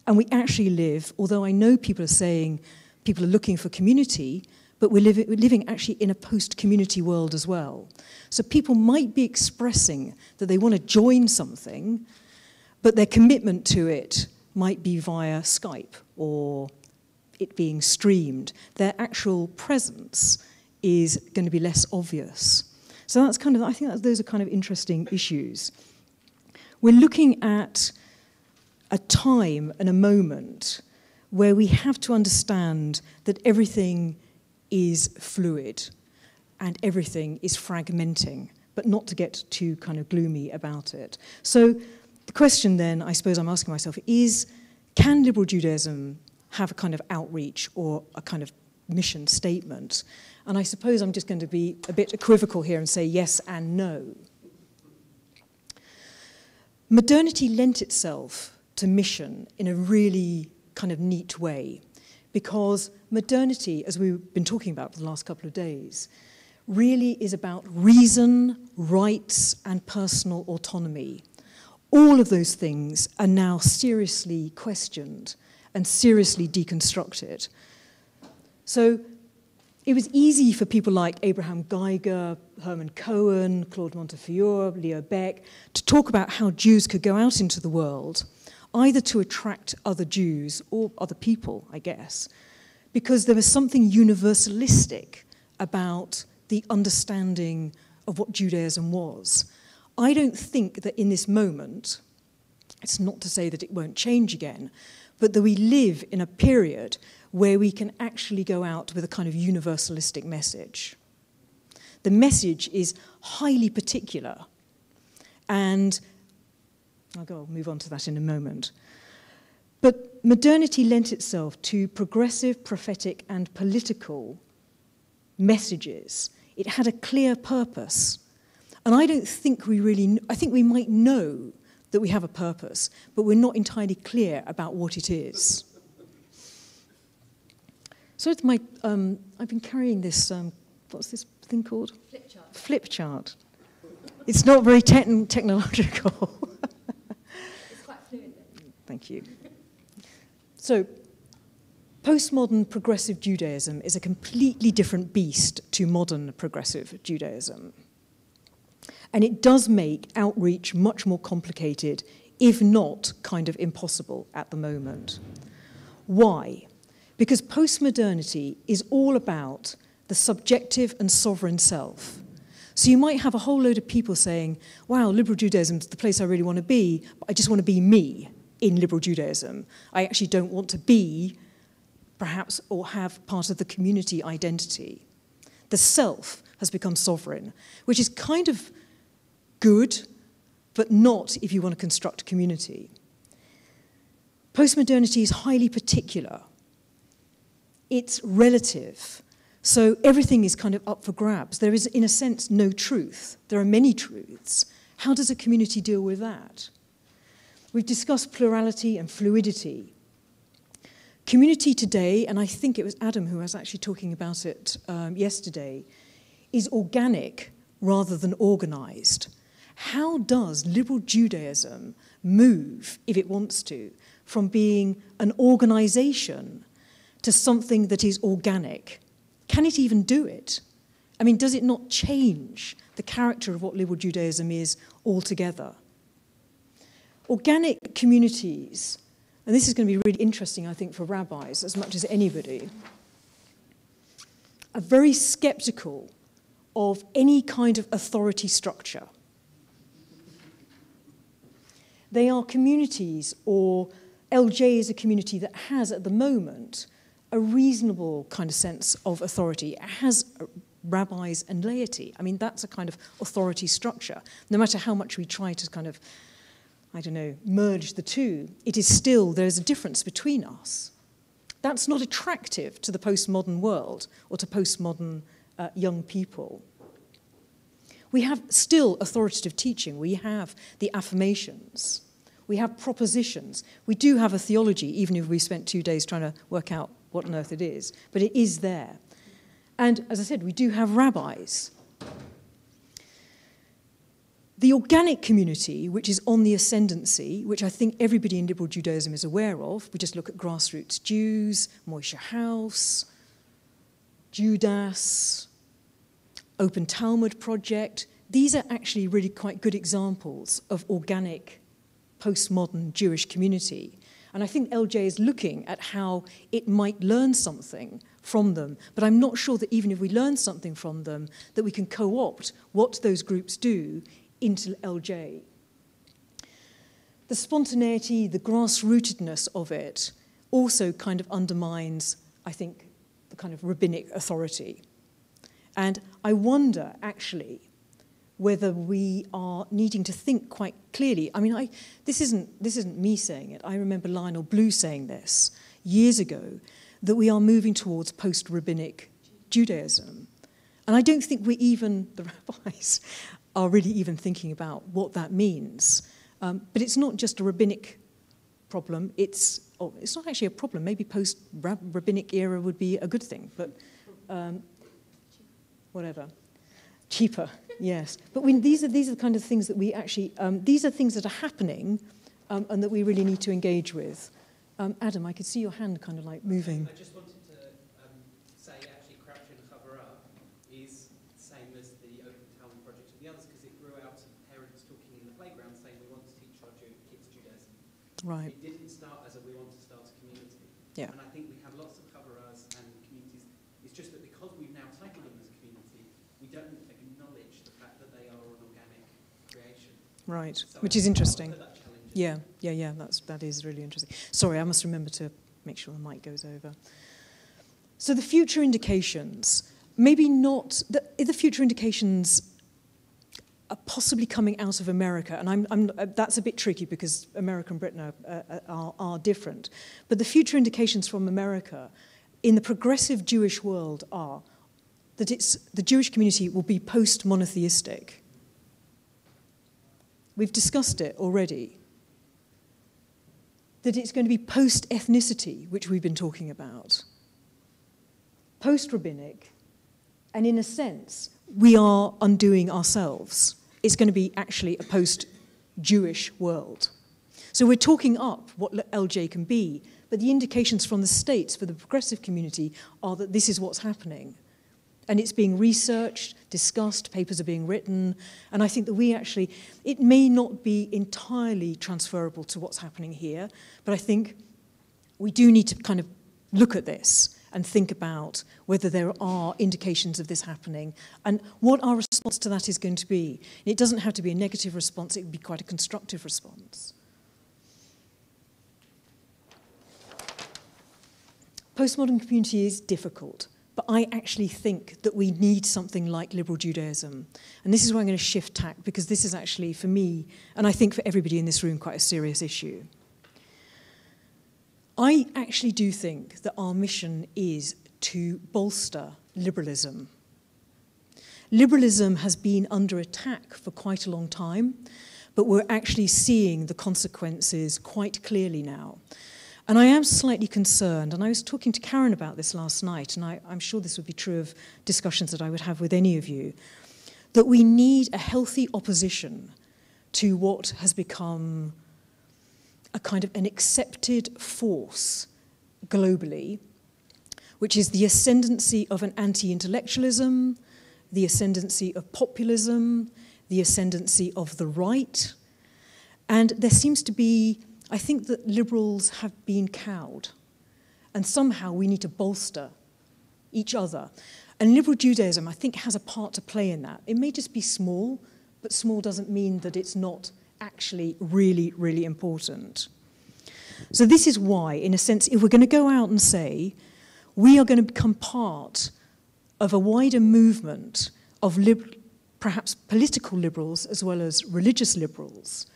And we actually live, although I know people are saying people are looking for community, but we're living actually in a post-community world as well. So people might be expressing that they want to join something, but their commitment to it might be via Skype or it being streamed. Their actual presence is going to be less obvious. So that's kind of, I think those are kind of interesting issues. We're looking at a time and a moment where we have to understand that everything is fluid and everything is fragmenting, but not to get too kind of gloomy about it. So the question then, I suppose I'm asking myself, is can liberal Judaism have a kind of outreach or a kind of mission statement? And I suppose I'm just going to be a bit equivocal here and say yes and no. Modernity lent itself to mission in a really kind of neat way, because modernity, as we've been talking about for the last couple of days, really is about reason, rights, and personal autonomy. All of those things are now seriously questioned and seriously deconstructed. So it was easy for people like Abraham Geiger, Herman Cohen, Claude Montefiore, Leo Beck to talk about how Jews could go out into the world, either to attract other Jews or other people, I guess, because there was something universalistic about the understanding of what Judaism was. I don't think that in this moment, it's not to say that it won't change again, but that we live in a period where we can actually go out with a kind of universalistic message. The message is highly particular, and I'll move on to that in a moment. But modernity lent itself to progressive, prophetic, and political messages. It had a clear purpose. And I don't think we really, I think we might know that we have a purpose, but we're not entirely clear about what it is. So it's my, I've been carrying this, what's this thing called? Flip chart. Flip chart. It's not very technological. It's quite fluid. Thank you. So, postmodern progressive Judaism is a completely different beast to modern progressive Judaism. And it does make outreach much more complicated, if not kind of impossible at the moment. Why? Because postmodernity is all about the subjective and sovereign self. So you might have a whole load of people saying, wow, liberal Judaism is the place I really want to be, but I just want to be me in liberal Judaism. I actually don't want to be, perhaps, or have part of the community identity. The self has become sovereign, which is kind of good, but not if you want to construct community. Postmodernity is highly particular. It's relative. So everything is kind of up for grabs. There is, in a sense, no truth. There are many truths. How does a community deal with that? We've discussed plurality and fluidity. Community today, and I think it was Adam who was actually talking about it yesterday, is organic rather than organized. How does liberal Judaism move, if it wants to, from being an organization to something that is organic? Can it even do it? I mean, does it not change the character of what liberal Judaism is altogether? Organic communities, and this is going to be really interesting, I think, for rabbis as much as anybody, are very skeptical of any kind of authority structure. They are communities, or LJ is a community that has, at the moment, a reasonable kind of sense of authority. It has rabbis and laity. I mean, that's a kind of authority structure. No matter how much we try to kind of, I don't know, merge the two, it is still, there's a difference between us. That's not attractive to the postmodern world or to postmodern young people. We have still authoritative teaching. We have the affirmations. We have propositions. We do have a theology, even if we spent 2 days trying to work out what on earth it is. But it is there. And as I said, we do have rabbis. The organic community, which is on the ascendancy, which I think everybody in liberal Judaism is aware of, we just look at Grassroots Jews, Moshe House, Judas, Open Talmud Project. These are actually really quite good examples of organic postmodern Jewish community. And I think LJ is looking at how it might learn something from them. But I'm not sure that even if we learn something from them, that we can co-opt what those groups do into LJ. The spontaneity, the grassrootedness of it also kind of undermines, I think, the kind of rabbinic authority. And I wonder, actually, whether we are needing to think quite clearly. I mean, this isn't me saying it. I remember Lionel Blue saying this years ago, that we are moving towards post-rabbinic Judaism. And I don't think the rabbis, are really even thinking about what that means. But it's not just a rabbinic problem, it's or it's not actually a problem, maybe post-rabbinic era would be a good thing, but whatever. Cheaper, yes. But these are the kind of things that we actually, these are things that are happening and that we really need to engage with. Adam, I could see your hand kind of like moving. I just wanted to say actually Crouching and Cover Up is the same as the Open Talmud project and the others, because it grew out of parents talking in the playground saying we want to teach our kids Judaism. Right. It didn't start as we want to start a community. Yeah. And I think we have lots of Chavarahs and communities. It's just that because we've now titled them as a community, we don't acknowledge the fact that they are an organic creation. Right, So which is interesting. Yeah, that is really interesting. Sorry, I must remember to make sure the mic goes over. So the future indications, maybe not, the future indications are possibly coming out of America, and that's a bit tricky because America and Britain are different. But the future indications from America in the progressive Jewish world are that the Jewish community will be post-monotheistic. We've discussed it already. That it's going to be post-ethnicity, which we've been talking about. Post-rabbinic, and in a sense, we are undoing ourselves. It's going to be actually a post-Jewish world. So we're talking up what LJ can be, but the indications from the States for the progressive community are that this is what's happening. And it's being researched, discussed, papers are being written, and I think that we actually, it may not be entirely transferable to what's happening here, but I think we do need to kind of look at this and think about whether there are indications of this happening and what our response to that is going to be. And it doesn't have to be a negative response, it would be quite a constructive response. Postmodern community is difficult. But I actually think that we need something like liberal Judaism. And this is where I'm going to shift tack, because this is actually, for me, and I think for everybody in this room, quite a serious issue. I actually do think that our mission is to bolster liberalism. Liberalism has been under attack for quite a long time, but we're actually seeing the consequences quite clearly now. And I am slightly concerned, and I was talking to Karen about this last night, and I'm sure this would be true of discussions that I would have with any of you, that we need a healthy opposition to what has become a kind of an accepted force globally, which is the ascendancy of an anti-intellectualism, the ascendancy of populism, the ascendancy of the right. And there seems to be, I think that liberals have been cowed, and somehow we need to bolster each other. And liberal Judaism, I think, has a part to play in that. It may just be small, but small doesn't mean that it's not actually really, really important. So this is why, in a sense, if we're going to go out and say, we are going to become part of a wider movement of perhaps political liberals as well as religious liberals,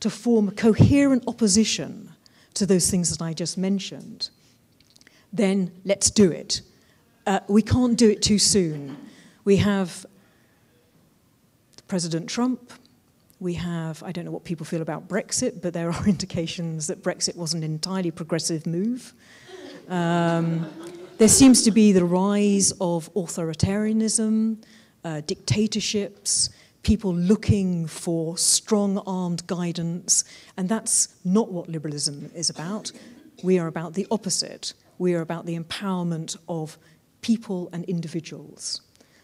to form a coherent opposition to those things that I just mentioned, then let's do it. We can't do it too soon. We have President Trump. We have, I don't know what people feel about Brexit, but there are indications that Brexit wasn't an entirely progressive move. There seems to be the rise of authoritarianism, dictatorships, people looking for strong-armed guidance, and that's not what liberalism is about. We are about the opposite. We are about the empowerment of people and individuals.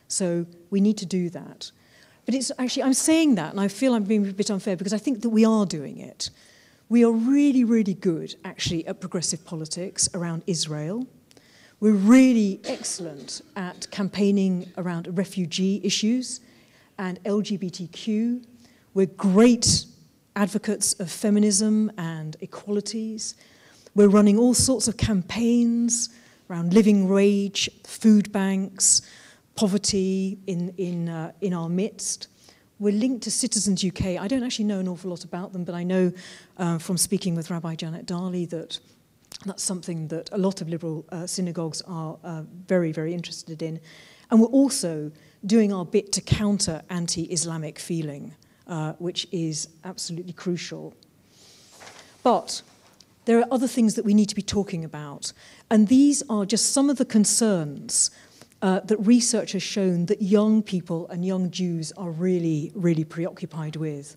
So we need to do that. But it's actually, I'm saying that, and I feel I'm being a bit unfair, because I think that we are doing it. We are really, really good, actually, at progressive politics around Israel. We're really excellent at campaigning around refugee issues and LGBTQ. We're great advocates of feminism and equalities. We're running all sorts of campaigns around living wage, food banks, poverty in our midst. We're linked to Citizens UK. I don't actually know an awful lot about them, but I know from speaking with Rabbi Janet Darley that that's something that a lot of liberal synagogues are very, very interested in. And we're also doing our bit to counter anti-Islamic feeling, which is absolutely crucial. But There are other things that we need to be talking about. And these are just some of the concerns that research has shown that young people and young Jews are really, really preoccupied with.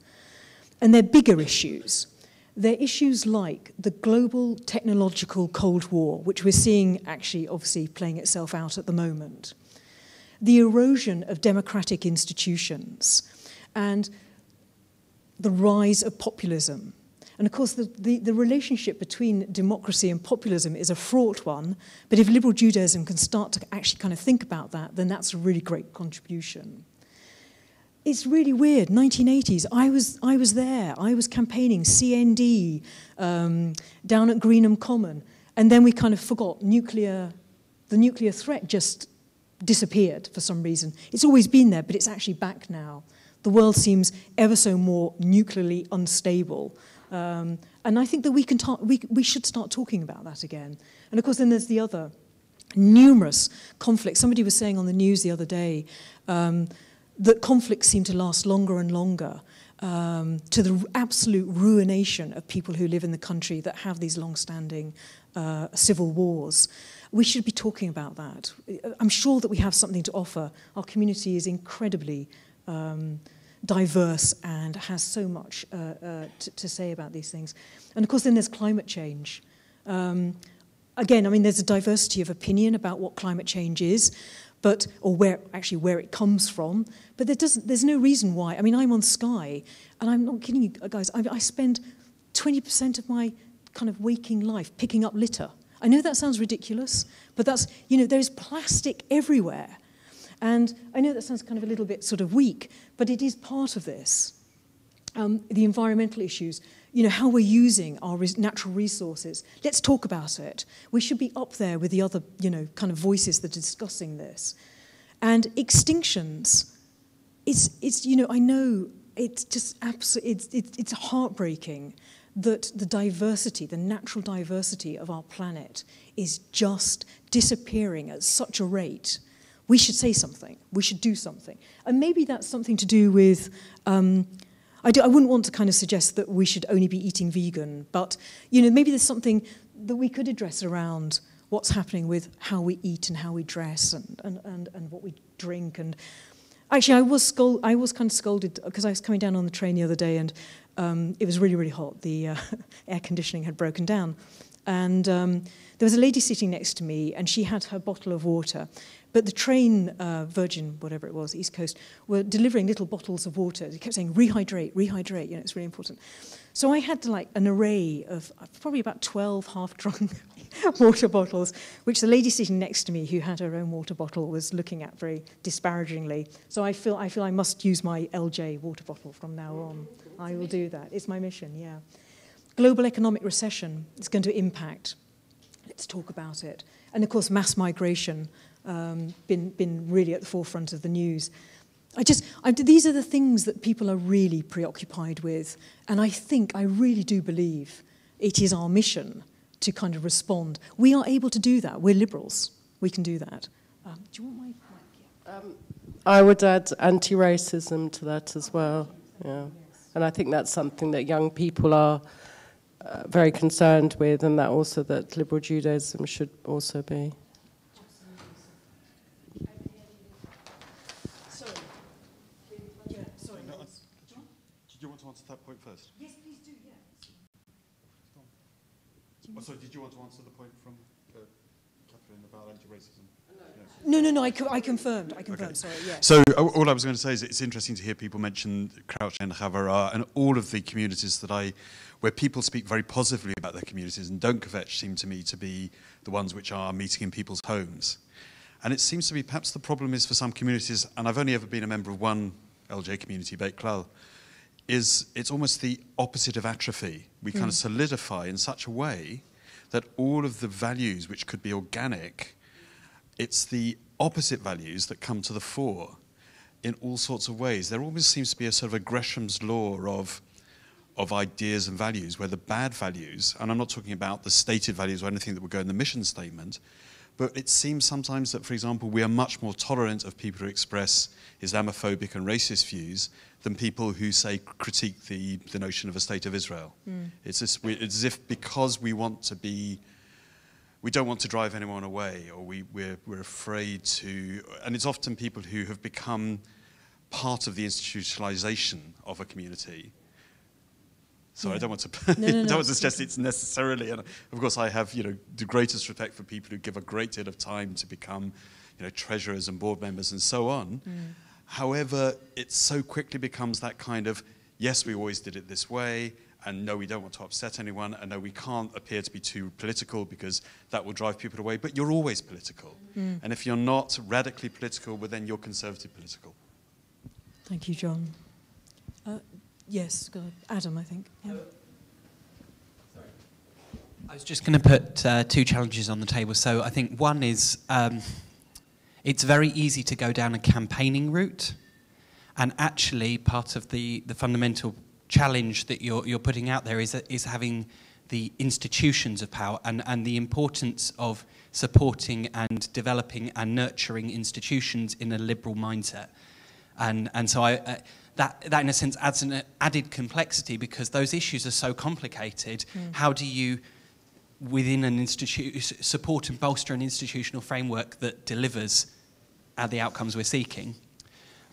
And they're bigger issues. They're issues like the global technological Cold War, which we're seeing actually obviously playing itself out at the moment. The erosion of democratic institutions and the rise of populism. And of course, the relationship between democracy and populism is a fraught one, but if liberal Judaism can start to actually kind of think about that, then that's a really great contribution. It's really weird. 1980s, I was there. I was campaigning CND down at Greenham Common, and then we kind of forgot the nuclear threat just disappeared for some reason. It's always been there, but it's actually back now. The world seems ever so more nuclearly unstable, and I think that we should start talking about that again. And of course, then there's the other numerous conflicts. Somebody was saying on the news the other day that conflicts seem to last longer and longer, to the absolute ruination of people who live in the country that have these long-standing civil wars. We should be talking about that. I'm sure that we have something to offer. Our community is incredibly diverse and has so much to say about these things. And of course, then there's climate change. Again, I mean, there's a diversity of opinion about what climate change is, or where it comes from. But there's no reason why. I mean, I'm on Sky, and I'm not kidding you guys. I spend 20% of my kind of waking life picking up litter. I know that sounds ridiculous, but that's, there's plastic everywhere. And I know that sounds kind of a little bit sort of weak, but it is part of this. The environmental issues, how we're using our natural resources. Let's talk about it. We should be up there with the other, kind of voices that are discussing this. And extinctions, I know it's just absolutely, it's heartbreaking that the natural diversity of our planet is just disappearing at such a rate. We should say something. We should do something. And maybe that's something to do with, I wouldn't want to kind of suggest that we should only be eating vegan, but maybe there's something that we could address around what's happening with how we eat and how we dress and what we drink. And actually, I was kind of scolded because I was coming down on the train the other day, and it was really, really hot. The air conditioning had broken down. And there was a lady sitting next to me, and she had her bottle of water. But the train, Virgin, whatever it was, East Coast, were delivering little bottles of water. They kept saying, rehydrate, rehydrate, it's really important. So I had an array of probably about 12 half-drunk water bottles, which the lady sitting next to me, who had her own water bottle, was looking at very disparagingly. So I feel I must use my LJ water bottle from now on. I will do that. It's my mission, yeah. Global economic recession is going to impact. Let's talk about it. And of course, mass migration, been really at the forefront of the news. These are the things that people are really preoccupied with. And I really do believe it is our mission to kind of respond. We are able to do that. We're liberals. We can do that. Do you want my mic? Yeah. I would add anti-racism to that as well. Yeah. And I think that's something that young people are very concerned with, and that liberal Judaism should also be. Did you want to answer that point first? Yes, please do, yeah. Sorry, did you want to answer the point from Catherine about anti-racism? No, I confirmed, Okay. Sorry, yeah. So all I was going to say is it's interesting to hear people mention Crouch and Havara and all of the communities where people speak very positively about their communities, and Don't Kvetch seem to me to be the ones which are meeting in people's homes. And it seems to be perhaps the problem is for some communities, and I've only ever been a member of one LJ community, Beit Klal, it's almost the opposite of atrophy. We kind of solidify in such a way that all of the values which could be organic, it's the opposite values that come to the fore in all sorts of ways. There almost seems to be a sort of a Gresham's law of ideas and values, where the bad values, and I'm not talking about the stated values or anything that would go in the mission statement, But it seems sometimes that, for example, we are much more tolerant of people who express Islamophobic and racist views than people who, say, critique the notion of a state of Israel. It's as if because we want to be, we don't want to drive anyone away, or we're afraid to, and it's often people who have become part of the institutionalization of a community. So I don't want to don't want to suggest it's necessarily, and of course I have the greatest respect for people who give a great deal of time to become treasurers and board members and so on. However, it so quickly becomes that kind of, yes, we always did it this way, and no, we don't want to upset anyone, and no, we can't appear to be too political because that will drive people away, but you're always political. And if you're not radically political, well, then you're conservative political. Thank you, John. Yes, go ahead. Adam, I think. Yeah. I was just going to put two challenges on the table. So I think one is it's very easy to go down a campaigning route, and actually part of the fundamental challenge that you're putting out there is having the institutions of power and the importance of supporting and developing and nurturing institutions in a liberal mindset. And so that in a sense adds an added complexity because those issues are so complicated. How do you, within an institute, support and bolster an institutional framework that delivers the outcomes we're seeking?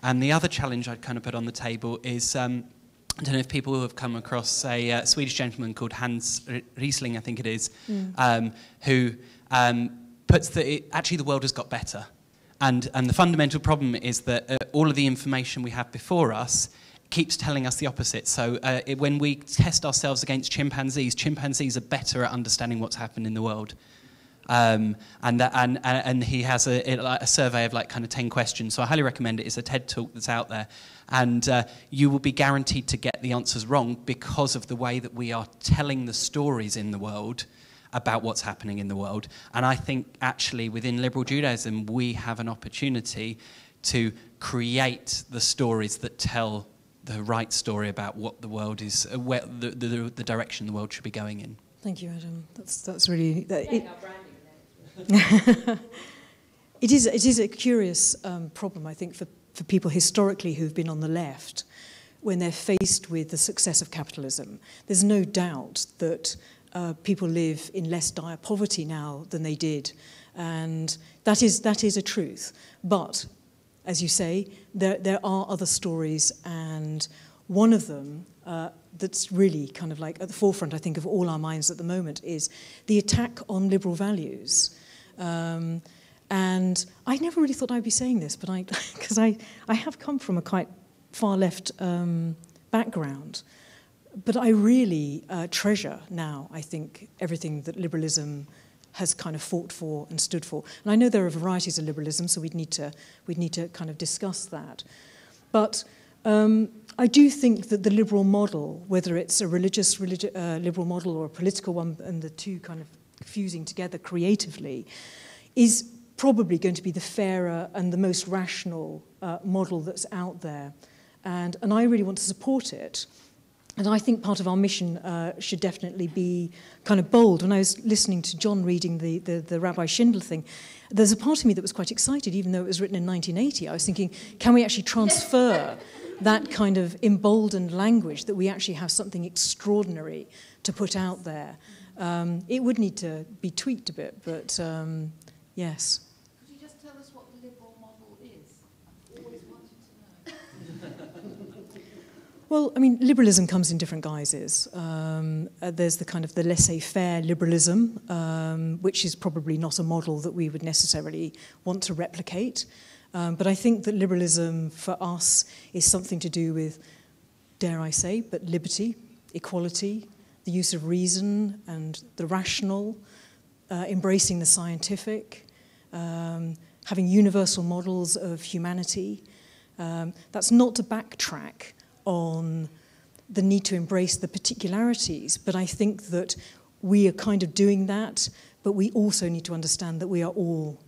And the other challenge I'd kind of put on the table is, I don't know if people have come across a Swedish gentleman called Hans Riesling, I think it is, who puts that actually the world has got better. And the fundamental problem is that all of the information we have before us keeps telling us the opposite. So when we test ourselves against chimpanzees are better at understanding what's happened in the world. And he has a survey of like kind of 10 questions. So I highly recommend it. It's a TED talk that's out there. And you will be guaranteed to get the answers wrong because of the way that we are telling the stories in the world about what's happening in the world. And I think actually within liberal Judaism, we have an opportunity to create the stories that tell the right story about what the world is, where the direction the world should be going in. Thank you, Adam. That's really... It is a curious problem, I think, for people historically who've been on the left when they're faced with the success of capitalism. There's no doubt that people live in less dire poverty now than they did, and that is a truth. But, as you say, there are other stories, and one of them that's really kind of like at the forefront, I think, of all our minds at the moment is the attack on liberal values. And I never really thought I'd be saying this, but because I have come from a quite far left background. But I really treasure now, I think, everything that liberalism has kind of fought for and stood for. And I know there are varieties of liberalism, so we'd need to kind of discuss that. But I do think that the liberal model, whether it's a religious liberal model or a political one, and the two kind of fusing together creatively, is probably going to be the fairer and the most rational model that's out there. And I really want to support it. And I think part of our mission should definitely be kind of bold. When I was listening to John reading the Rabbi Schindler thing, there's a part of me that was quite excited, even though it was written in 1980. I was thinking, can we actually transfer that kind of emboldened language, that we actually have something extraordinary to put out there? It would need to be tweaked a bit, but yes. Could you just tell us what the liberal model is? I've always wanted to know. Well, I mean, liberalism comes in different guises. There's the kind of the laissez-faire liberalism, which is probably not a model that we would necessarily want to replicate. But I think that liberalism for us is something to do with, dare I say, but liberty, equality, the use of reason and the rational, embracing the scientific, having universal models of humanity. That's not to backtrack on the need to embrace the particularities, but I think that we are kind of doing that, but we also need to understand that we are all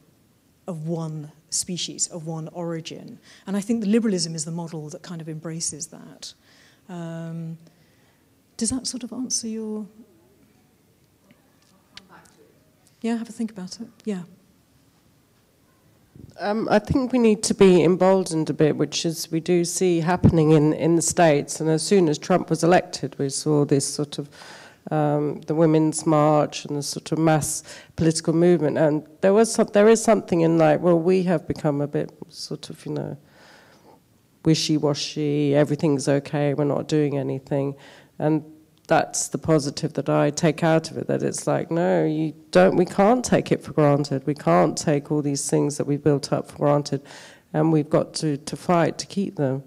of one species, of one origin. And I think the liberalism is the model that kind of embraces that. Does that sort of answer your... Yeah, have a think about it. Yeah. I think we need to be emboldened a bit, which is we do see happening in the States. And as soon as Trump was elected, we saw this sort of the Women's March and the sort of mass political movement. And there is something in like, well, we have become a bit sort of, wishy-washy, everything's okay, we're not doing anything. And that's the positive that I take out of it, that it's like, no, we can't take it for granted. We can't take all these things that we built up for granted, and we've got to fight to keep them.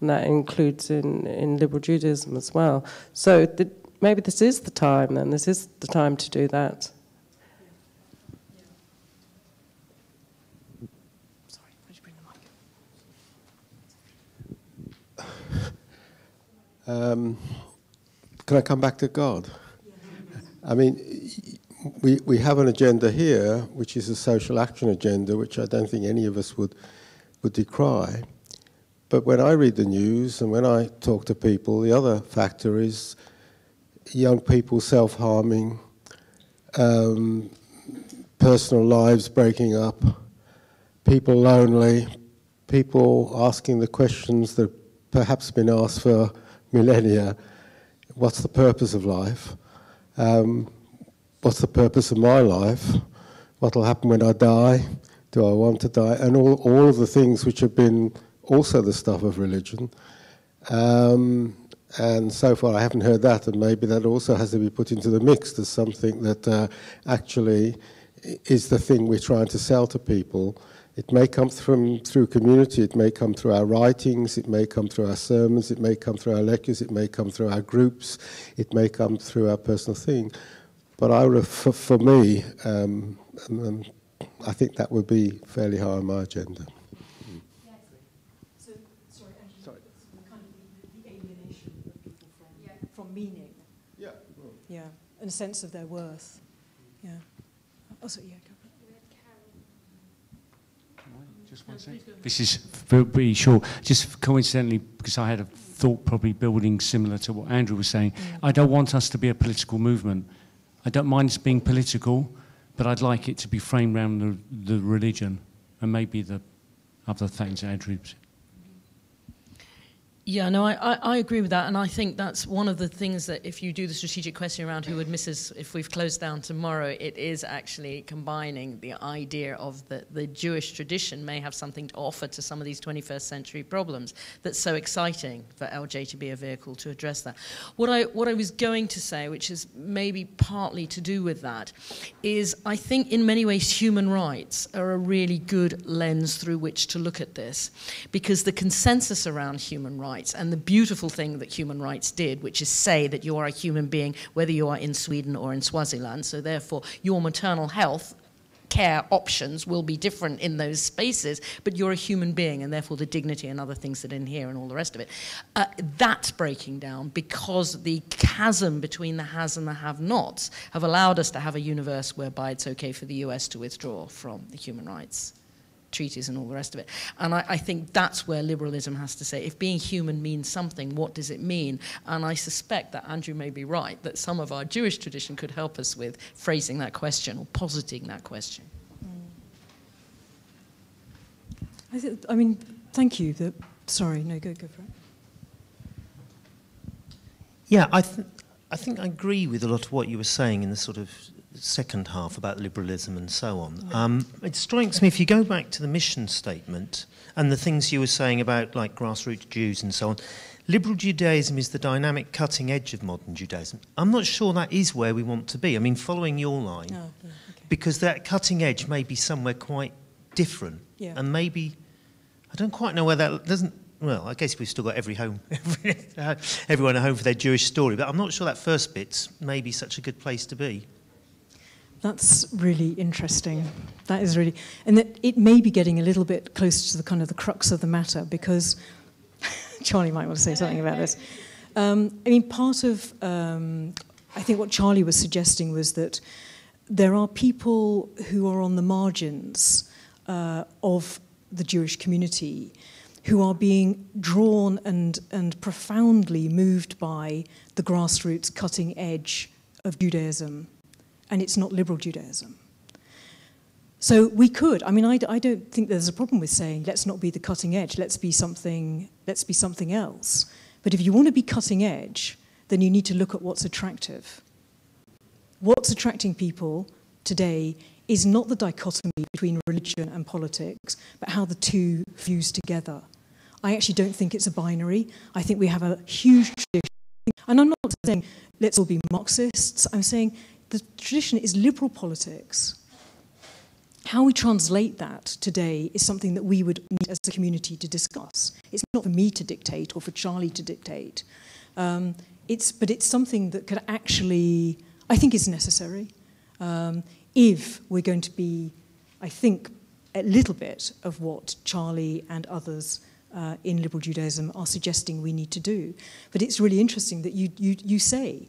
And that includes in liberal Judaism as well. So maybe this is the time then, this is the time to do that. Sorry, where'd you bring the mic? Can I come back to God? I mean, we have an agenda here, which is a social action agenda, which I don't think any of us would decry. But when I read the news and when I talk to people, the other factor is young people self-harming, personal lives breaking up, people lonely, people asking the questions that have perhaps been asked for millennia. What's the purpose of life? What's the purpose of my life? What will happen when I die? Do I want to die? And all of the things which have been also the stuff of religion. And so far I haven't heard that, and maybe that also has to be put into the mix as something that actually is the thing we're trying to sell to people. It may come through community, it may come through our writings, it may come through our sermons, it may come through our lectures, it may come through our groups, it may come through our personal thing. But for me, I think that would be fairly high on my agenda. So, sorry, Andrew, kind of the alienation of people from meaning. Yeah. Yeah, and a sense of their worth. Yeah. Also, yeah. Just one second. This is very short. Just coincidentally, because I had a thought probably building similar to what Andrew was saying. I don't want us to be a political movement. I don't mind us being political, but I'd like it to be framed around the religion and maybe the other things Andrew said. Yeah, no, I agree with that, and I think that's one of the things that if you do the strategic question around who would miss us if we've closed down tomorrow, it is actually combining the idea of the Jewish tradition may have something to offer to some of these 21st century problems that's so exciting for LJ to be a vehicle to address that. What I was going to say, which is maybe partly to do with that, is I think in many ways human rights are a really good lens through which to look at this, because the consensus around human rights and the beautiful thing that human rights did, which is say that you are a human being whether you are in Sweden or in Swaziland, so therefore your maternal health care options will be different in those spaces, but you're a human being and therefore the dignity and other things that are in here and all the rest of it. That's breaking down because the chasm between the has and the have-nots have allowed us to have a universe whereby it's okay for the US to withdraw from the human rights treaties and all the rest of it. And I think that's where liberalism has to say, if being human means something, what does it mean? And I suspect that Andrew may be right, that some of our Jewish tradition could help us with phrasing that question or positing that question. I mean, thank you. Sorry, no, go for it. Yeah, I think I agree with a lot of what you were saying in the sort of second half about liberalism and so on. It strikes me, if you go back to the mission statement and the things you were saying about like grassroots Jews and so on, liberal Judaism is the dynamic cutting edge of modern Judaism. I'm not sure that is where we want to be. I mean, following your line, because that cutting edge may be somewhere quite different. Yeah. And maybe, I don't quite know where that doesn't, well, I guess we've still got everyone at home for their Jewish story, but I'm not sure that first bit's maybe such a good place to be. That's really interesting. That is really, and that it may be getting a little bit closer to the kind of the crux of the matter, because Charley might want to say something about this. I mean, part of, I think what Charley was suggesting was that there are people who are on the margins of the Jewish community who are being drawn and profoundly moved by the grassroots cutting edge of Judaism. And it's not liberal Judaism. So we could. I mean, I don't think there's a problem with saying, let's not be the cutting edge, let's be something else. But if you want to be cutting edge, then you need to look at what's attractive. What's attracting people today is not the dichotomy between religion and politics, but how the two fuse together. I actually don't think it's a binary. I think we have a huge tradition. And I'm not saying let's all be Marxists. I'm saying the tradition is liberal politics. How we translate that today is something that we would need as a community to discuss. It's not for me to dictate or for Charley to dictate. But it's something that could actually, I think is necessary if we're going to be, I think, a little bit of what Charley and others in liberal Judaism are suggesting we need to do. But it's really interesting that you say,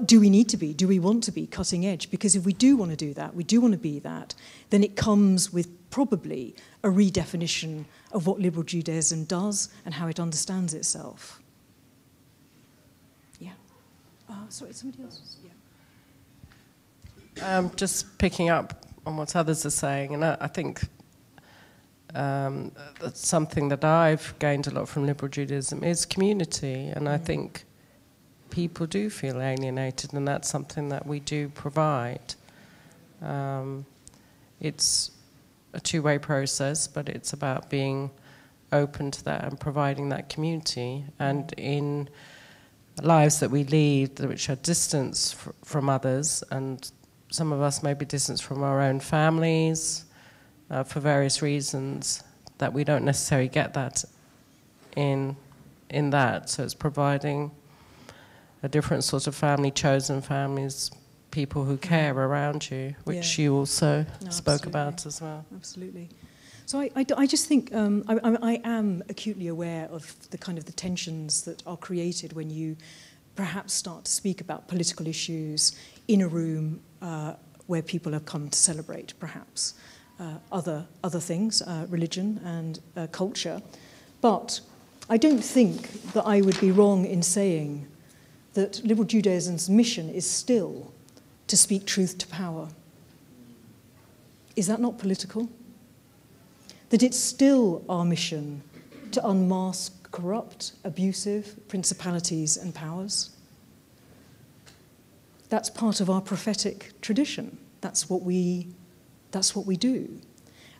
do we need to be, do we want to be cutting edge? Because if we do want to do that, we do want to be that, then it comes with probably a redefinition of what liberal Judaism does and how it understands itself. Yeah. Sorry, somebody else? Yeah. Just picking up on what others are saying, and I think that's something that I've gained a lot from liberal Judaism is community, and I think people do feel alienated, and that's something that we do provide. It's a two-way process, but it's about being open to that and providing that community. And in lives that we lead, which are distance from others, and some of us may be distanced from our own families for various reasons, that we don't necessarily get that in that. So it's providing a different sort of family, chosen families, people who care around you, which you also spoke about as well. Absolutely. So I just think I am acutely aware of the kind of the tensions that are created when you perhaps start to speak about political issues in a room where people have come to celebrate perhaps other things, religion and culture. But I don't think that I would be wrong in saying that liberal Judaism's mission is still to speak truth to power. Is that not political? That it's still our mission to unmask corrupt, abusive principalities and powers? That's part of our prophetic tradition. That's what we do.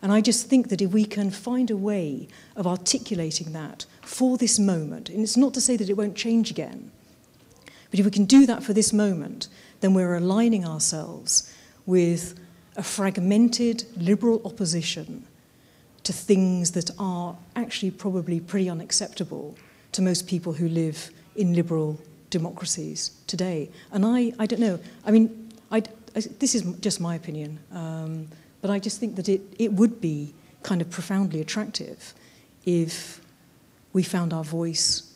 And I just think that if we can find a way of articulating that for this moment, and it's not to say that it won't change again, but if we can do that for this moment, then we're aligning ourselves with a fragmented liberal opposition to things that are actually probably pretty unacceptable to most people who live in liberal democracies today. And I don't know, I mean, this is just my opinion, but I just think that it would be kind of profoundly attractive if we found our voice.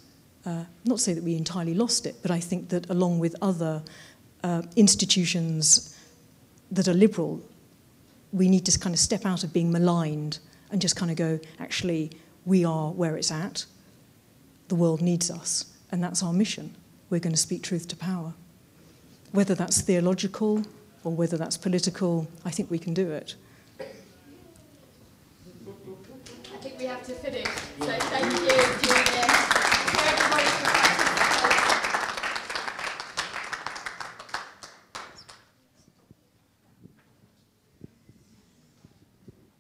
Not to say that we entirely lost it, but I think that along with other institutions that are liberal, we need to kind of step out of being maligned and just kind of go, actually, we are where it's at. The world needs us, and that's our mission. We're going to speak truth to power. Whether that's theological or whether that's political, I think we can do it. I think we have to finish, so thank you.